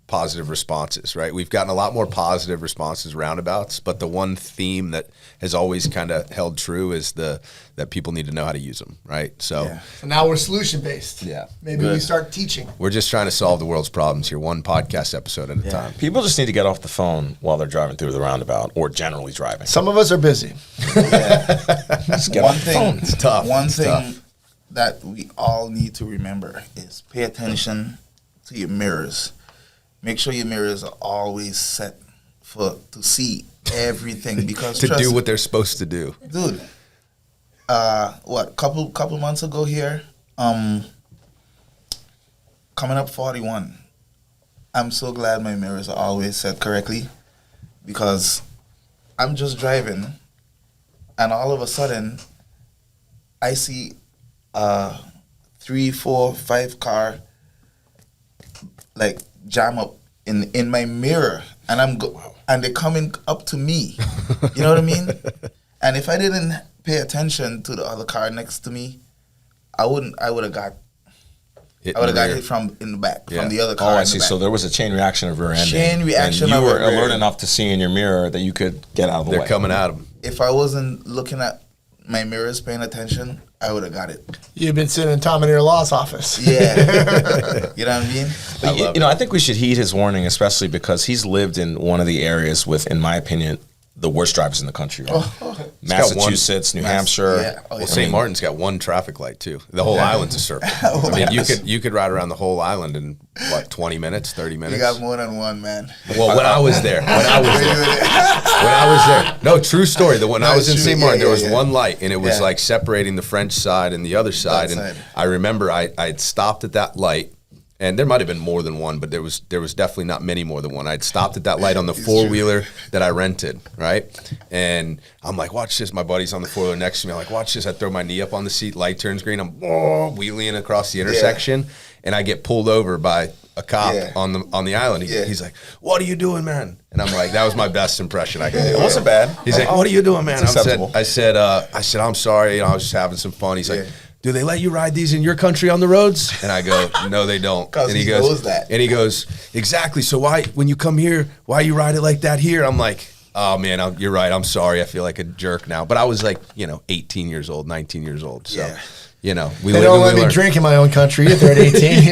[SPEAKER 2] positive responses, right? We've gotten a lot more positive responses roundabouts, but the one theme that has always kind of held true is that people need to know how to use them, right? So
[SPEAKER 3] now we're solution based.
[SPEAKER 2] Yeah.
[SPEAKER 3] Maybe we start teaching.
[SPEAKER 2] We're just trying to solve the world's problems here, one podcast episode at a time.
[SPEAKER 4] People just need to get off the phone while they're driving through the roundabout, or generally driving.
[SPEAKER 3] Some of us are busy.
[SPEAKER 4] Just get off the phone.
[SPEAKER 2] It's tough.
[SPEAKER 1] One thing that we all need to remember is pay attention to your mirrors. Make sure your mirrors are always set to see everything, because
[SPEAKER 2] to do what they're supposed to do.
[SPEAKER 1] Dude, couple months ago here, coming up 41, I'm so glad my mirrors are always set correctly, because I'm just driving and all of a sudden I see 3, 4, 5 car like jam up in my mirror, and and they're coming up to me. You know what I mean? And if I didn't pay attention to the other car next to me, I would have got hit from in the back from the other car.
[SPEAKER 4] Oh, I see. So there was a chain reaction of rear ending.
[SPEAKER 1] Chain reaction.
[SPEAKER 4] And you
[SPEAKER 1] of
[SPEAKER 4] were
[SPEAKER 1] rear
[SPEAKER 4] alert enough to see in your mirror that you could get out of the way.
[SPEAKER 2] They're coming at them.
[SPEAKER 1] If I wasn't looking at my mirrors, paying attention, I would have got it.
[SPEAKER 3] You've been sitting in Tominator Law's office.
[SPEAKER 1] Yeah. You know what I mean?
[SPEAKER 4] I think we should heed his warning, especially because he's lived in one of the areas with, in my opinion, the worst drivers in the country. Right? Massachusetts, New Hampshire.
[SPEAKER 1] Yeah. Oh,
[SPEAKER 2] Well,
[SPEAKER 1] yeah.
[SPEAKER 2] St. Martin's got one traffic light too. The whole island's a circle. I mean, you could ride around the whole island in what 20 minutes, 30 minutes.
[SPEAKER 1] You got more than one, man.
[SPEAKER 2] Well, when I was there, no, true story. When I was in
[SPEAKER 1] true.
[SPEAKER 2] St. Martin,
[SPEAKER 1] Yeah,
[SPEAKER 2] there was
[SPEAKER 1] yeah.
[SPEAKER 2] one light, and it was
[SPEAKER 1] Yeah.
[SPEAKER 2] like separating the French side and the other side. And
[SPEAKER 1] side.
[SPEAKER 2] I remember I had stopped at that light, and there might have been more than one, but there was definitely not many more than one. I'd stopped at that light on the four-wheeler that I rented, right? And I'm like, watch this. My buddy's on the four-wheeler next to me. I'm like, watch this. I throw my knee up on the seat. Light turns green. I'm wheeling across the intersection, and I get pulled over by a cop
[SPEAKER 1] Yeah.
[SPEAKER 2] on the island. He's like, "What are you doing, man?" And I'm like, that was my best impression I could do.
[SPEAKER 4] It wasn't bad.
[SPEAKER 2] He's like, "What are you doing, man?"
[SPEAKER 4] It's acceptable.
[SPEAKER 2] I said, "I'm sorry. I was just having some fun." He's like,
[SPEAKER 1] Yeah.
[SPEAKER 2] "Do they let you ride these in your country on the roads?" And I go, "No, they don't."
[SPEAKER 1] 'Cause
[SPEAKER 2] And
[SPEAKER 1] he
[SPEAKER 2] goes,
[SPEAKER 1] knows that.
[SPEAKER 2] And he goes, "Exactly. So why, when you come here, why you ride it like that here?" I'm like, "Oh man, you're right. I'm sorry. I feel like a jerk now." But I was like, 18 years old, 19 years old. So,
[SPEAKER 1] Yeah.
[SPEAKER 2] we
[SPEAKER 3] They
[SPEAKER 2] live
[SPEAKER 3] don't
[SPEAKER 2] and
[SPEAKER 3] let
[SPEAKER 2] we
[SPEAKER 3] me
[SPEAKER 2] learn.
[SPEAKER 3] drink in my own country either at 18.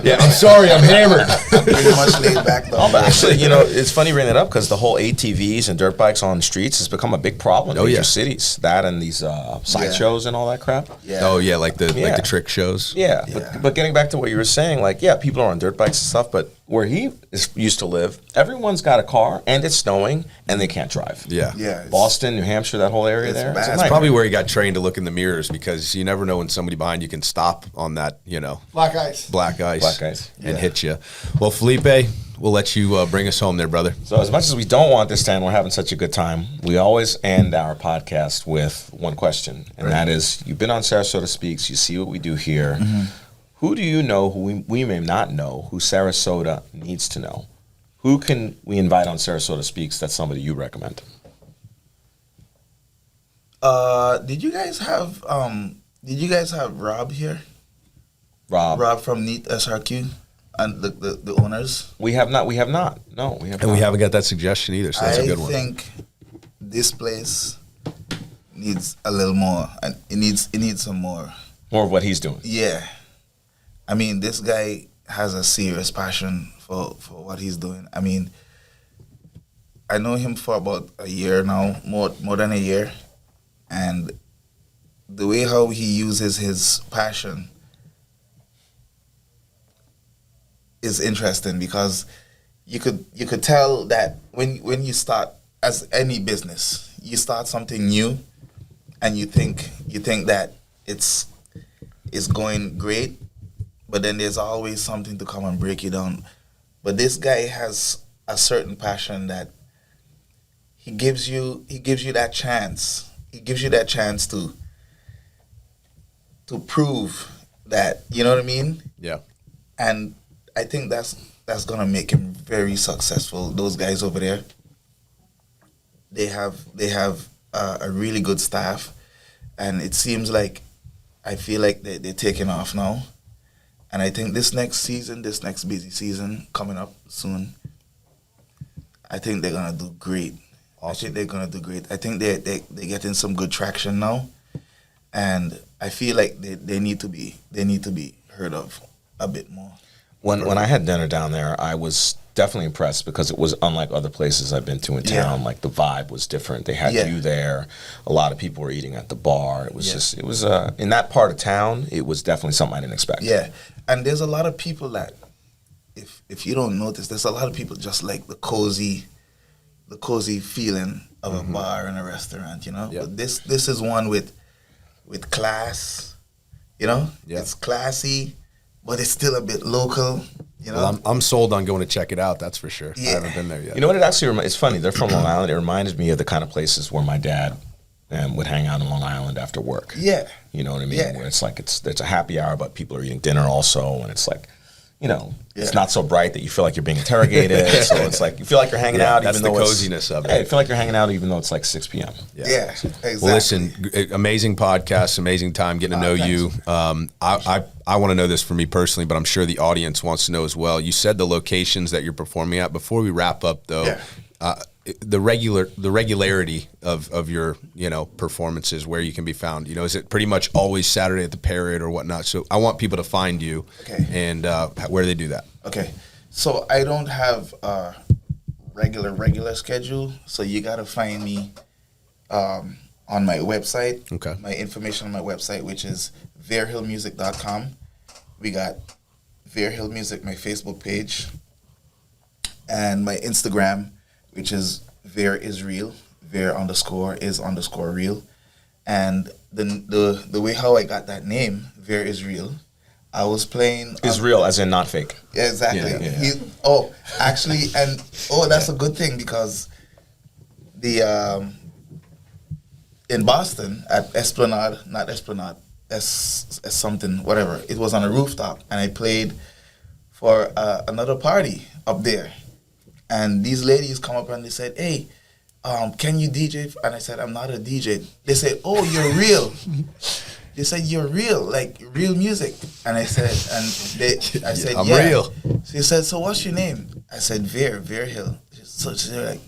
[SPEAKER 2] Yeah, I'm sorry. I'm hammered.
[SPEAKER 1] Pretty much laid back though.
[SPEAKER 4] Oh, but actually, it's funny you bring that up because the whole ATVs and dirt bikes on streets has become a big problem in major cities. That and these sideshows and all that crap.
[SPEAKER 1] Yeah.
[SPEAKER 2] Oh yeah, like the
[SPEAKER 4] Yeah.
[SPEAKER 2] trick shows.
[SPEAKER 4] Yeah,
[SPEAKER 1] Yeah.
[SPEAKER 4] But getting back to what you were saying, people are on dirt bikes and stuff, but where he used to live, everyone's got a car and it's snowing and they can't drive.
[SPEAKER 2] Yeah.
[SPEAKER 1] Yeah. it's-
[SPEAKER 4] Boston, New Hampshire, that whole area
[SPEAKER 1] It's
[SPEAKER 4] there.
[SPEAKER 1] bad.
[SPEAKER 4] It's a
[SPEAKER 1] That's
[SPEAKER 2] That's
[SPEAKER 4] nightmare.
[SPEAKER 2] probably where he got trained to look in the mirrors because you never know when somebody behind you can stop on that,
[SPEAKER 3] Black ice.
[SPEAKER 2] black ice,
[SPEAKER 4] Black ice.
[SPEAKER 2] and
[SPEAKER 1] Yeah.
[SPEAKER 2] hit you. Well, Felipe, we'll let you bring us home there, brother.
[SPEAKER 4] So as much as we don't want this to end, we're having such a good time. We always end our podcast with one question, and that is: you've been on Sarasota Speaks, you see what we do here.
[SPEAKER 1] Mm-hmm.
[SPEAKER 4] Who do you know who we may not know who Sarasota needs to know? Who can we invite on Sarasota Speaks? That's somebody you recommend.
[SPEAKER 1] Did you guys have Rob here?
[SPEAKER 4] Rob.
[SPEAKER 1] From Neat SRQ and the owners?
[SPEAKER 4] We have not. No, we have
[SPEAKER 2] And
[SPEAKER 4] not.
[SPEAKER 2] we haven't got that suggestion either, so that's a good one.
[SPEAKER 1] I think this place needs a little more, and it needs some more.
[SPEAKER 4] More of what he's doing.
[SPEAKER 1] Yeah, I mean, this guy has a serious passion for what he's doing. I mean, I know him for about a year now, more than a year, and the way how he uses his passion is interesting because you could tell that when you start, as any business, you start something new and you think that it's going great, but then there's always something to come and break you down. But this guy has a certain passion that he gives you that chance. He gives you that chance to prove that, you know what I mean?
[SPEAKER 2] Yeah.
[SPEAKER 1] And I think that's gonna make him very successful. Those guys over there, they have a really good staff, and it seems like, I feel like they're taking off now. And I think this next busy season coming up soon, I think they're gonna do great.
[SPEAKER 2] Awesome.
[SPEAKER 1] I think they're gonna do great. I think they're getting some good traction now, and I feel like they need to be heard of a bit more.
[SPEAKER 4] When I had dinner down there, I was definitely impressed because it was unlike other places I've been to in
[SPEAKER 1] Yeah.
[SPEAKER 4] town. Like the vibe was different. They had
[SPEAKER 1] Yeah.
[SPEAKER 4] you there. A lot of people were eating at the bar. It was
[SPEAKER 1] Yeah.
[SPEAKER 4] it was in that part of town, it was definitely something I didn't expect.
[SPEAKER 1] Yeah, and there's a lot of people that, if you don't notice, there's a lot of people just like the cozy feeling of a bar and a restaurant,
[SPEAKER 2] Yeah.
[SPEAKER 1] But this is one with class,
[SPEAKER 2] Yeah.
[SPEAKER 1] It's classy, but it's still a bit local,
[SPEAKER 2] Well, I'm sold on going to check it out. That's for sure. I
[SPEAKER 1] Yeah.
[SPEAKER 2] haven't been there yet.
[SPEAKER 4] You know what? It actually it's funny. They're from Long Island. It reminded me of the kind of places where my dad would hang out in Long Island after work.
[SPEAKER 1] Yeah.
[SPEAKER 4] You know what I mean?
[SPEAKER 1] Yeah.
[SPEAKER 4] Where it's like it's a happy hour, but people are eating dinner also, and it's like, it's
[SPEAKER 1] Yeah.
[SPEAKER 4] not so bright that you feel like you're being interrogated. So it's like you feel like you're hanging out,
[SPEAKER 2] that's
[SPEAKER 4] even
[SPEAKER 2] the
[SPEAKER 4] though
[SPEAKER 2] coziness of it.
[SPEAKER 4] Yeah, you feel like you're hanging out even though it's like 6 p.m.
[SPEAKER 1] Yeah, exactly.
[SPEAKER 2] Well, listen, amazing podcast, amazing time getting to know you. I want to know this for me personally, but I'm sure the audience wants to know as well. You said the locations that you're performing at. Before we wrap up, though,
[SPEAKER 1] Yeah.
[SPEAKER 2] the regularity of your performances, where you can be found. Is it pretty much always Saturday at the Parrot or whatnot? So I want people to find you,
[SPEAKER 1] Okay.
[SPEAKER 2] and where do they do that?
[SPEAKER 1] Okay, so I don't have a regular schedule. So you gotta find me on my website.
[SPEAKER 2] Okay.
[SPEAKER 1] My information on my website, which is verehillmusic.com. We got Vere Hill Music, my Facebook page, and my Instagram, which is Vere is real. Vere_is_real. And the way how I got that name, Vere is real, I was playing...
[SPEAKER 4] Is real, as in not fake.
[SPEAKER 1] Yeah, exactly.
[SPEAKER 4] Yeah.
[SPEAKER 1] Actually, that's a good thing, because in Boston at Esplanade, not Esplanade, S something, whatever, it was on a rooftop, and I played for another party up there. And these ladies come up and they said, "Hey, can you DJ?" And I said, "I'm not a DJ." They said, "Oh, you're real." They said, "You're real, like real music." And I said, I said,
[SPEAKER 2] I'm
[SPEAKER 1] "Yeah."
[SPEAKER 2] real.
[SPEAKER 1] She said, "So what's your name?" I said, Vere Hill. So they're like,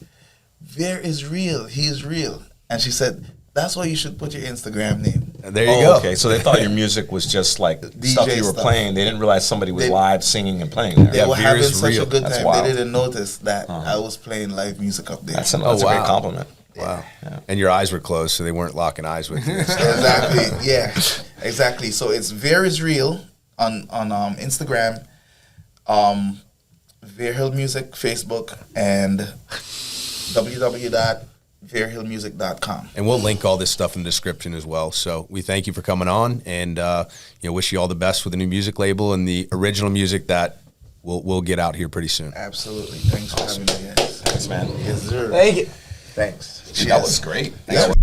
[SPEAKER 1] "Vere is real. He is real." And she said, "That's why you should put your Instagram name."
[SPEAKER 2] And there you go.
[SPEAKER 4] Okay, so they thought your music was just like
[SPEAKER 1] DJ
[SPEAKER 4] stuff you were
[SPEAKER 1] stuff.
[SPEAKER 4] playing. They didn't realize somebody was
[SPEAKER 1] They-
[SPEAKER 4] live singing and playing there.
[SPEAKER 1] They were having
[SPEAKER 2] Vere's
[SPEAKER 1] such
[SPEAKER 2] real.
[SPEAKER 1] a good
[SPEAKER 4] That's
[SPEAKER 1] time.
[SPEAKER 4] wild.
[SPEAKER 1] They didn't notice that I was playing live music up there.
[SPEAKER 4] That's a
[SPEAKER 2] wow.
[SPEAKER 4] great compliment.
[SPEAKER 2] Wow. And your eyes were closed, so they weren't locking eyes with you.
[SPEAKER 1] Exactly. Yeah. Exactly. So it's Vere is real on Instagram, Vere Hill Music Facebook, and www.verehillmusic.com.
[SPEAKER 2] And we'll link all this stuff in the description as well. So we thank you for coming on, and wish you all the best with the new music label and the original music that we'll get out here pretty soon.
[SPEAKER 1] Absolutely. Thanks for having me, guys.
[SPEAKER 4] Thanks, man.
[SPEAKER 1] Yes, sir.
[SPEAKER 4] Thank you.
[SPEAKER 1] Thanks.
[SPEAKER 4] That was great. Thanks.
[SPEAKER 1] Yeah.